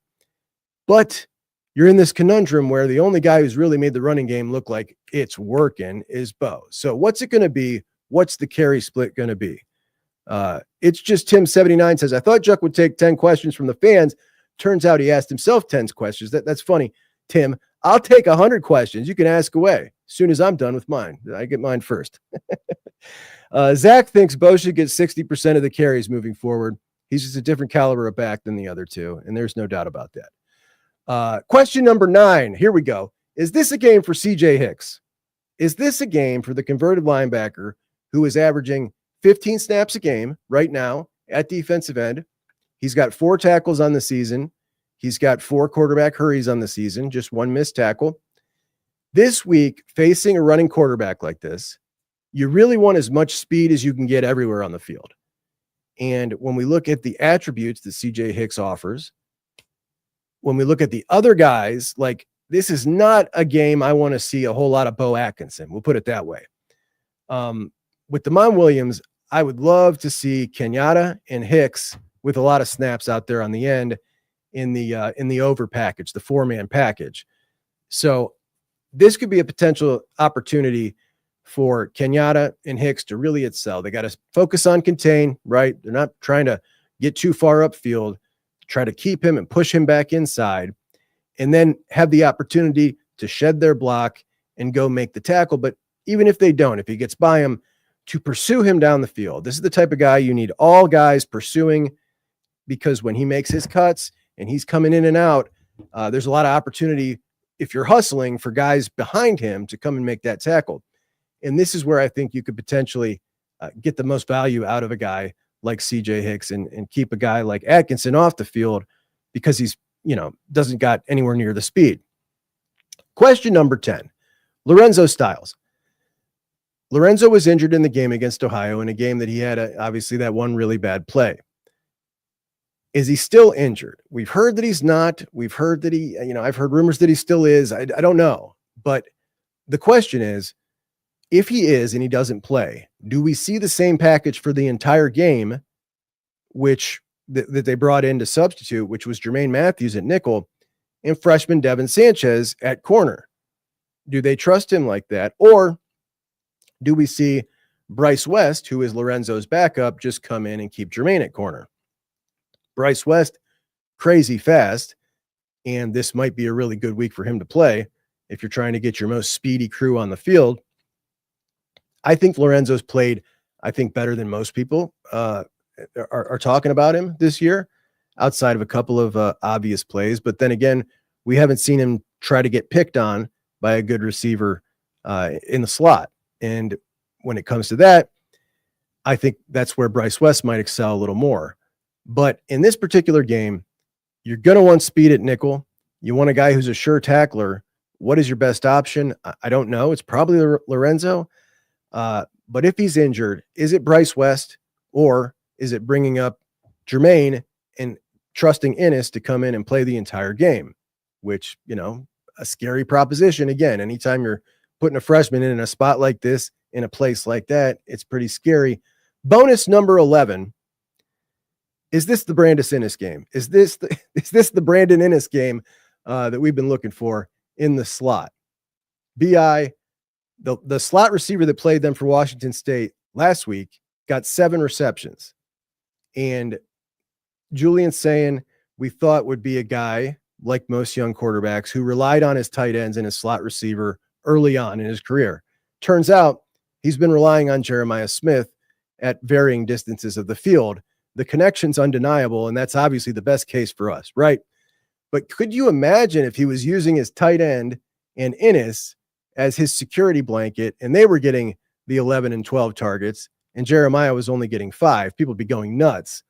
But you're in this conundrum where the only guy who's really made the running game look like it's working is Bo. So what's it going to be? What's the carry split going to be? It's just Tim79 says, I thought Juck would take 10 questions from the fans. Turns out he asked himself 10 questions. That's funny, Tim. I'll take 100 questions. You can ask away as soon as I'm done with mine. I get mine first. Zach thinks Bo should get 60% of the carries moving forward. He's just a different caliber of back than the other two, and there's no doubt about that. Question number 9. Here we go. Is this a game for CJ Hicks? Is this a game for the converted linebacker who is averaging 15 snaps a game right now at defensive end? He's got 4 tackles on the season. He's got 4 quarterback hurries on the season, just 1 missed tackle. This week, facing a running quarterback like this, you really want as much speed as you can get everywhere on the field. And when we look at the attributes that CJ Hicks offers, when we look at the other guys, like, this is not a game I want to see a whole lot of Bo Atkinson. We'll put it that way. With Damon Williams, I would love to see Kenyatta and Hicks with a lot of snaps out there on the end in the over package, the 4-man package. So this could be a potential opportunity for Kenyatta and Hicks to really excel. They got to focus on contain, right? They're not trying to get too far upfield, try to keep him and push him back inside, and then have the opportunity to shed their block and go make the tackle. But even if they don't, if he gets by him, to pursue him down the field. This is the type of guy you need all guys pursuing, because when he makes his cuts and he's coming in and out, there's a lot of opportunity if you're hustling for guys behind him to come and make that tackle. And this is where I think you could potentially get the most value out of a guy like CJ Hicks and keep a guy like Atkinson off the field because he's, doesn't got anywhere near the speed. Question number 10, Lorenzo Styles. Lorenzo was injured in the game against Ohio, in a game that he had obviously that one really bad play. Is he still injured? We've heard that he's not. We've heard that I've heard rumors that he still is. I don't know. But the question is, if he is and he doesn't play, do we see the same package for the entire game, which that they brought in to substitute, which was Jermaine Matthews at nickel and freshman Devin Sanchez at corner? Do they trust him like that? Or do we see Bryce West, who is Lorenzo's backup, just come in and keep Jermaine at corner? Bryce West, crazy fast, and this might be a really good week for him to play if you're trying to get your most speedy crew on the field. I think Lorenzo's played, better than most people are talking about him this year, outside of a couple of obvious plays. But then again, we haven't seen him try to get picked on by a good receiver in the slot. And when it comes to that, I think that's where Bryce West might excel a little more. But in this particular game, you're going to want speed at nickel. You want a guy who's a sure tackler. What is your best option? I don't know. It's probably Lorenzo. But if he's injured, is it Bryce West, or is it bringing up Jermaine and trusting Ennis to come in and play the entire game, which, a scary proposition. Again, anytime you're putting a freshman in a spot like this, in a place like that, it's pretty scary. Bonus number 11. Is this the Brandon Ennis game? Is this the Brandon Ennis game that we've been looking for in the slot? BI, the slot receiver that played them for Washington State last week, got 7 receptions. And Julian Sayin, we thought would be a guy like most young quarterbacks who relied on his tight ends and his slot receiver early on in his career. Turns out he's been relying on Jeremiah Smith at varying distances of the field. The connection's undeniable, and that's obviously the best case for us, right? But could you imagine if he was using his tight end and Ennis as his security blanket, and they were getting the 11 and 12 targets, and Jeremiah was only getting 5? People would be going nuts.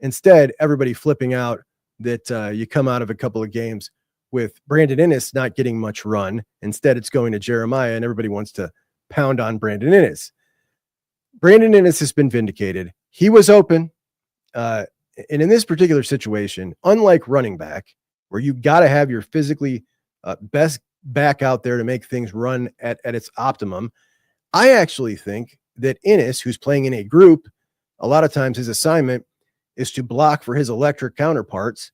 Instead, everybody flipping out that you come out of a couple of games with Brandon Ennis not getting much run. Instead, it's going to Jeremiah, and everybody wants to pound on Brandon Ennis. Brandon Ennis has been vindicated. He was open. And in this particular situation, unlike running back, where you got to have your physically best back out there to make things run at its optimum, I actually think that Ennis, who's playing in a group, a lot of times his assignment is to block for his electric counterparts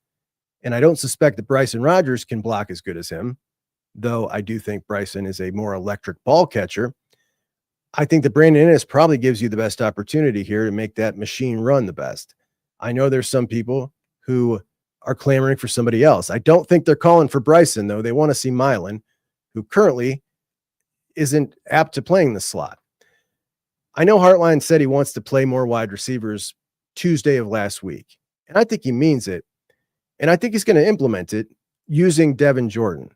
And I don't suspect that Bryson Rogers can block as good as him, though I do think Bryson is a more electric ball catcher. I think that Brandon Innes probably gives you the best opportunity here to make that machine run the best. I know there's some people who are clamoring for somebody else. I don't think they're calling for Bryson, though. They want to see Milan, who currently isn't apt to playing the slot. I know Hartline said he wants to play more wide receivers Tuesday of last week, and I think he means it. And I think he's going to implement it using Devin Jordan.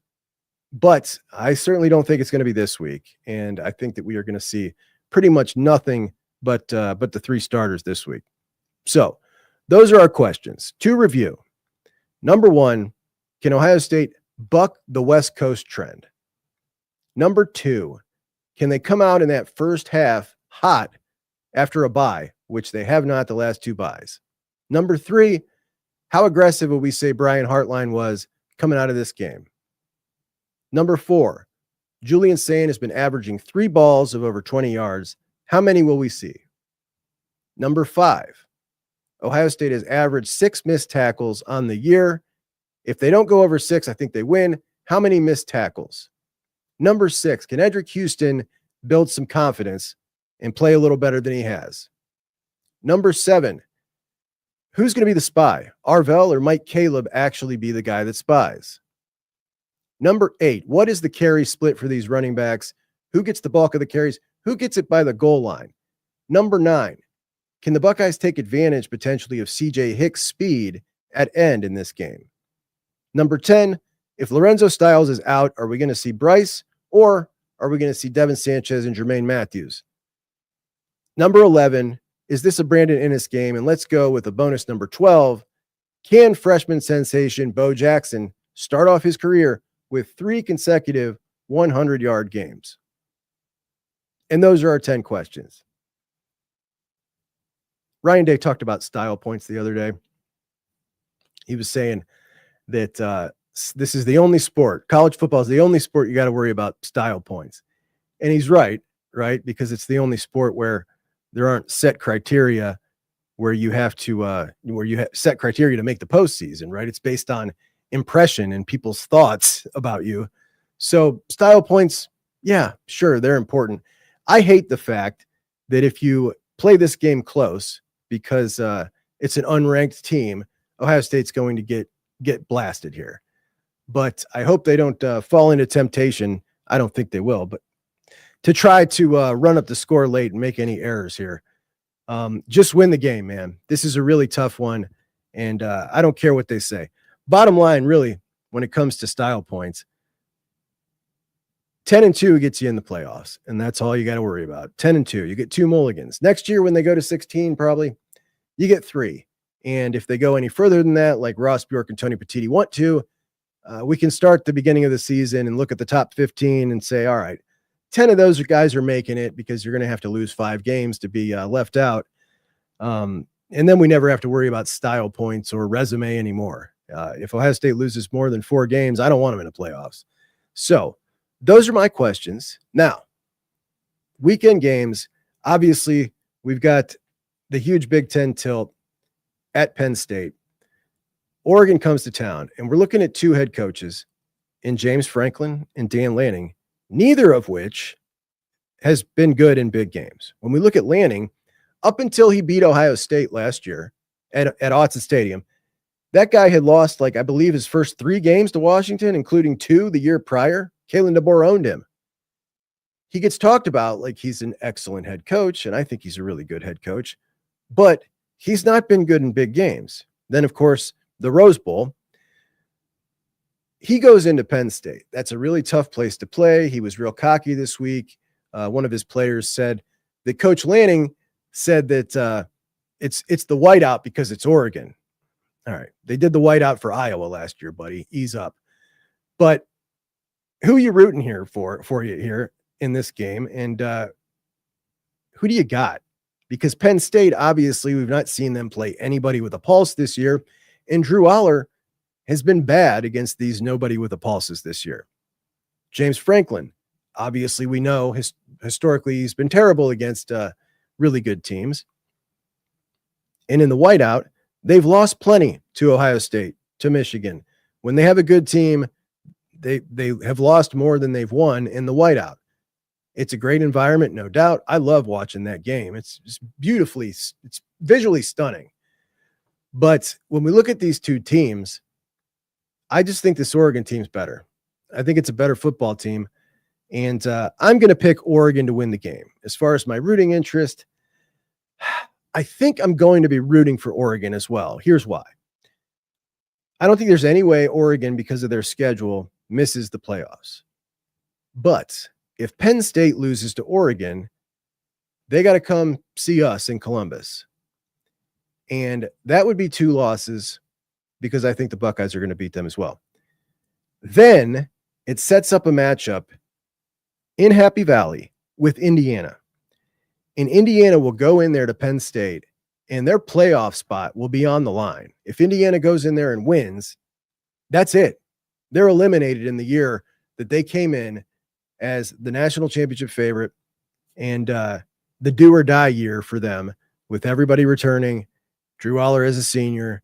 But I certainly don't think it's going to be this week. And I think that we are going to see pretty much nothing but the 3 starters this week. So those are our questions. To review, number 1, can Ohio State buck the West Coast trend? Number 2, can they come out in that first half hot after a bye, which they have not the last 2 byes? Number 3, how aggressive would we say Brian Hartline was coming out of this game? Number 4, Julian Sayin has been averaging 3 balls of over 20 yards. How many will we see? Number 5, Ohio State has averaged 6 missed tackles on the year. If they don't go over 6, I think they win. How many missed tackles? Number 6, can Edric Houston build some confidence and play a little better than he has? Number 7, who's going to be the spy? Arvell or Mike Caleb actually be the guy that spies? Number 8, what is the carry split for these running backs? Who gets the bulk of the carries? Who gets it by the goal line? Number 9, can the Buckeyes take advantage potentially of CJ Hicks' speed at end in this game? Number 10, if Lorenzo Styles is out, are we going to see Bryce or are we going to see Devin Sanchez and Jermaine Matthews? Number 11, is this a Brandon Innes game? And let's go with a bonus number 12. Can freshman sensation Bo Jackson start off his career with 3 consecutive 100-yard games? And those are our 10 questions. Ryan Day talked about style points the other day. He was saying that this is the only sport, college football is the only sport you got to worry about style points. And he's right? Because it's the only sport where there aren't set criteria where you have to set criteria to make the postseason, right? It's based on impression and people's thoughts about you. So style points, yeah, sure, they're important. I hate the fact that if you play this game close because it's an unranked team, Ohio State's going to get blasted here. But I hope they don't fall into temptation. I don't think they will, but to try to run up the score late and make any errors here. Just win the game, man. This is a really tough one, and I don't care what they say. Bottom line, really, when it comes to style points, 10-2 gets you in the playoffs, and that's all you got to worry about. 10-2, you get 2 mulligans. Next year, when they go to 16, probably, you get 3. And if they go any further than that, like Ross Bjork and Tony Petitti want to, we can start the beginning of the season and look at the top 15 and say, all right, 10 of those guys are making it because you're going to have to lose 5 games to be left out. And then we never have to worry about style points or resume anymore. If Ohio State loses more than 4 games, I don't want them in the playoffs. So those are my questions. Now, weekend games, obviously, we've got the huge Big Ten tilt at Penn State. Oregon comes to town, and we're looking at 2 head coaches in James Franklin and Dan Lanning, neither of which has been good in big games. When we look at Lanning, up until he beat Ohio State last year at Autzen Stadium, that guy had lost, I believe, his first 3 games to Washington, including 2 the year prior. Kalen DeBoer owned him. He gets talked about like he's an excellent head coach, and I think he's a really good head coach, but he's not been good in big games. Then, of course, the Rose Bowl. He goes into Penn State. That's a really tough place to play. He was real cocky this week. One of his players said that Coach Lanning said that it's the whiteout because it's Oregon. All right. They did the whiteout for Iowa last year, buddy. Ease up. But who are you rooting here for you here in this game? And who do you got? Because Penn State, obviously, we've not seen them play anybody with a pulse this year. And Drew Aller has been bad against these nobody with a pulses this year. James Franklin, obviously, we know historically he's been terrible against really good teams. And in the whiteout, they've lost plenty to Ohio State to Michigan. When they have a good team, they have lost more than they've won in the whiteout. It's a great environment, no doubt. I love watching that game. It's visually stunning. But when we look at these two teams, I just think this Oregon team's better. I think it's a better football team. And I'm going to pick Oregon to win the game. As far as my rooting interest, I think I'm going to be rooting for Oregon as well. Here's why. I don't think there's any way Oregon, because of their schedule, misses the playoffs. But if Penn State loses to Oregon, they got to come see us in Columbus. And that would be 2 losses because I think the Buckeyes are going to beat them as well. Then it sets up a matchup in Happy Valley with Indiana. And Indiana will go in there to Penn State, and their playoff spot will be on the line. If Indiana goes in there and wins, that's it. They're eliminated in the year that they came in as the national championship favorite, and the do or die year for them with everybody returning, Drew Aller as a senior.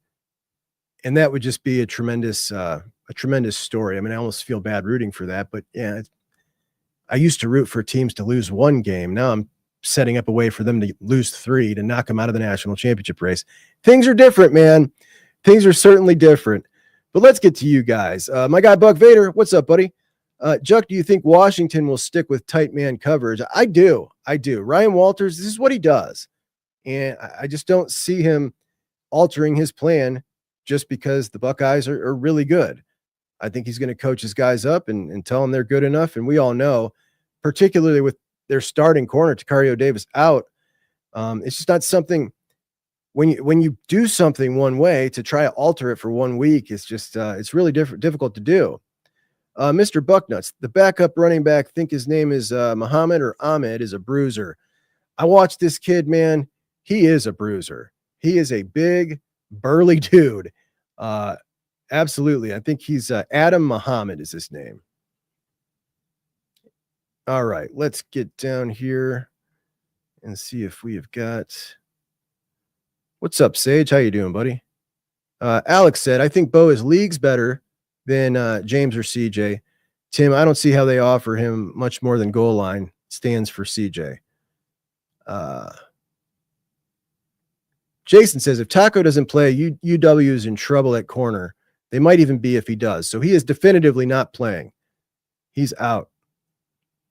And that would just be a tremendous story. I mean, I almost feel bad rooting for that, but yeah, I used to root for teams to lose 1 game. Now I'm setting up a way for them to lose 3 to knock them out of the national championship race. Things are different, man. Things are certainly different. But let's get to you guys. My guy, Buck Vader, what's up, buddy? Juck, do you think Washington will stick with tight man coverage? I do. Ryan Walters, this is what he does. And I just don't see him altering his plan just because the Buckeyes are really good. I think he's going to coach his guys up and tell them they're good enough. And we all know, particularly with their starting corner, Takario Davis, out, it's just not something when you do something one way to try to alter it for 1 week. It's just it's really difficult to do. Mr. Bucknuts, the backup running back, think his name is Muhammad or Ahmed, is a bruiser. I watched this kid, man. He is a bruiser. He is a big, burly dude. Absolutely. I think he's Adam Muhammad is his name. All right, let's get down here and see if we have got. What's up, Sage? How you doing, buddy? Alex said, I think Bo is leagues better than James or CJ. Tim, I don't see how they offer him much more than goal line stands for CJ. Jason says, if Taco doesn't play, UW is in trouble at corner. They might even be if he does. So he is definitively not playing. He's out.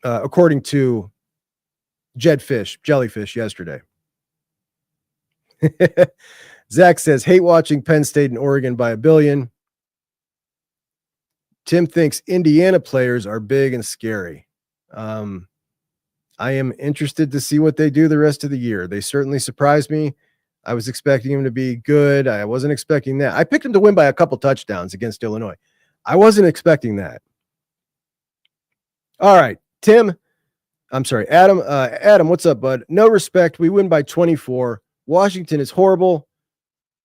According to Jedd Fisch, Jellyfish, yesterday. Zach says, hate watching Penn State and Oregon by a billion. Tim thinks Indiana players are big and scary. I am interested to see what they do the rest of the year. They certainly surprised me. I was expecting him to be good. I wasn't expecting that. I picked him to win by a couple touchdowns against Illinois. I wasn't expecting that. All right, Tim. I'm sorry, Adam. Adam, what's up, bud? No respect. We win by 24. Washington is horrible.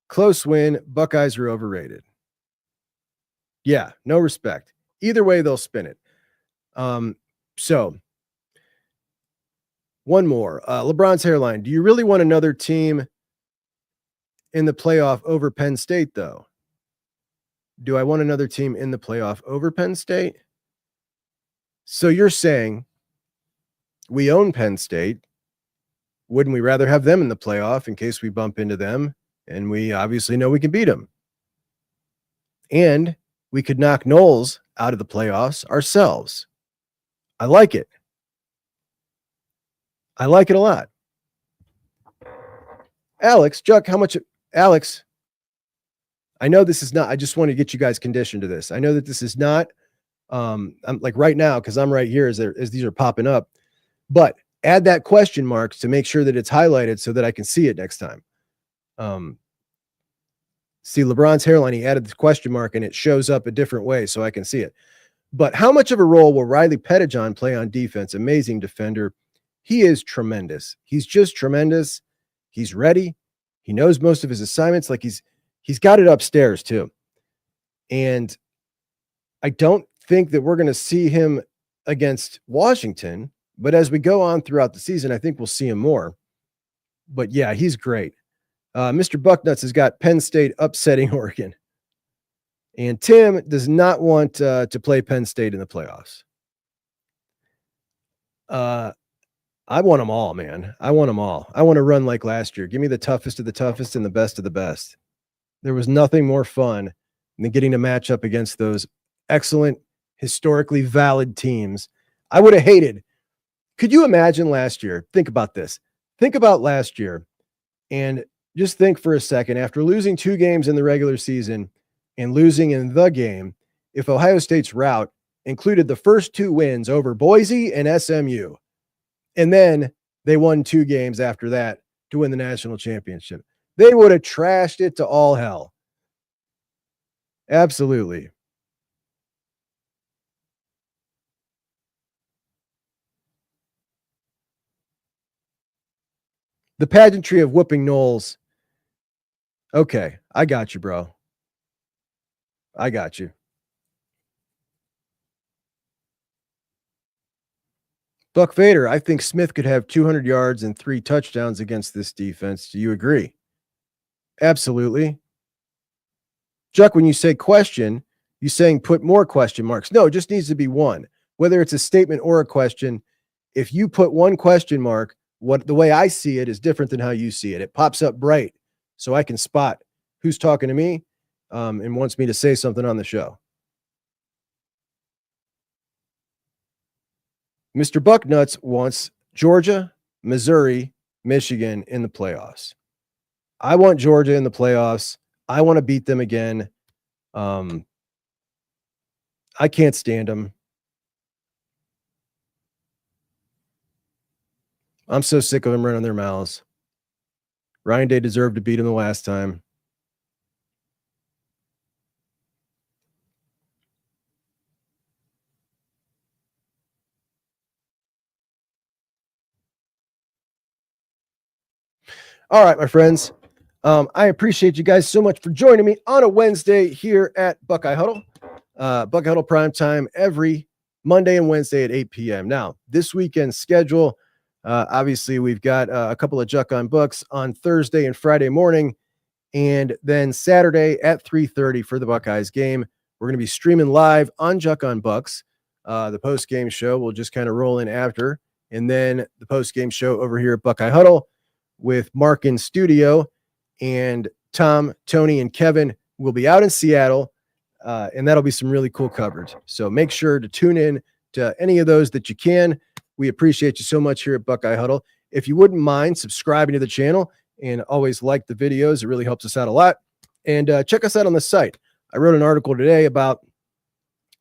Close win. Buckeyes are overrated. Yeah, no respect. Either way, they'll spin it. So one more. LeBron's hairline. Do you really want another team in the playoff over Penn State, though? Do I want another team in the playoff over Penn State? So you're saying we own Penn State. Wouldn't we rather have them in the playoff in case we bump into them? And we obviously know we can beat them. And we could knock Knowles out of the playoffs ourselves. I like it. I like it a lot. Alex, Juck, how much? Alex, I know this is not, I just want to get you guys conditioned to this. I know that this is not, I'm like right now, because I'm right here as these are popping up, but add that question marks to make sure that it's highlighted so that I can see it next time. See LeBron's hairline, he added the question mark and it shows up a different way so I can see it. But how much of a role will Riley Pettijohn play on defense? Amazing defender. He is tremendous. He's just tremendous. He's ready. He knows most of his assignments. Like he's got it upstairs too. And I don't think that we're going to see him against Washington, but as we go on throughout the season, I think we'll see him more. But yeah, he's great. Mr. Bucknuts has got Penn State upsetting Oregon. And Tim does not want to play Penn State in the playoffs. I want them all, man. I want them all. I want to run like last year. Give me the toughest of the toughest and the best of the best. There was nothing more fun than getting to match up against those excellent, historically valid teams. I would have hated. Could you imagine last year? Think about this. Think about last year and just think for a second, after losing 2 games in the regular season and losing in the game, if Ohio State's route included the first 2 wins over Boise and SMU, and then they won 2 games after that to win the national championship, they would have trashed it to all hell. Absolutely. The pageantry of whooping Knowles. Okay, I got you, bro. I got you. Buck Vader, I think Smith could have 200 yards and 3 touchdowns against this defense. Do you agree? Absolutely. Chuck, when you say question, you saying put more question marks. No, it just needs to be one. Whether it's a statement or a question, if you put one question mark, the way I see it is different than how you see it. It pops up bright so I can spot who's talking to me and wants me to say something on the show. Mr. Bucknuts wants Georgia, Missouri, Michigan in the playoffs. I want Georgia in the playoffs. I want to beat them again. I can't stand them. I'm so sick of them running their mouths. Ryan Day deserved to beat him the last time. All right, my friends. I appreciate you guys so much for joining me on a Wednesday here at Buckeye Huddle. Buckeye Huddle prime time every Monday and Wednesday at 8 p.m. Now, this weekend's schedule, obviously, we've got a couple of Juck on Bucks on Thursday and Friday morning, and then Saturday at 3:30 for the Buckeyes game. We're going to be streaming live on Juck on Bucks. The post-game show will just kind of roll in after, and then the post-game show over here at Buckeye Huddle with Mark in studio, and Tom, Tony, and Kevin will be out in Seattle, and that'll be some really cool coverage. So make sure to tune in to any of those that you can. We appreciate you so much here at Buckeye Huddle. If you wouldn't mind subscribing to the channel and always like the videos, it really helps us out a lot. And check us out on the site. I wrote an article today about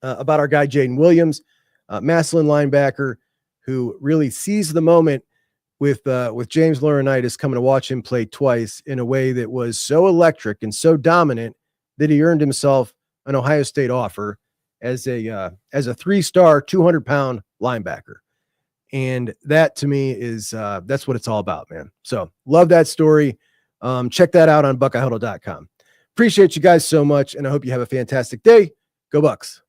our guy Jaden Williams, Massillon linebacker, who really seized the moment with James Laurinaitis coming to watch him play twice in a way that was so electric and so dominant that he earned himself an Ohio State offer as a 3-star, 200-pound linebacker. And that to me is that's what it's all about, man. So love that story. Check that out on BuckeyeHuddle.com. Appreciate you guys so much, and I hope you have a fantastic day. Go Bucks.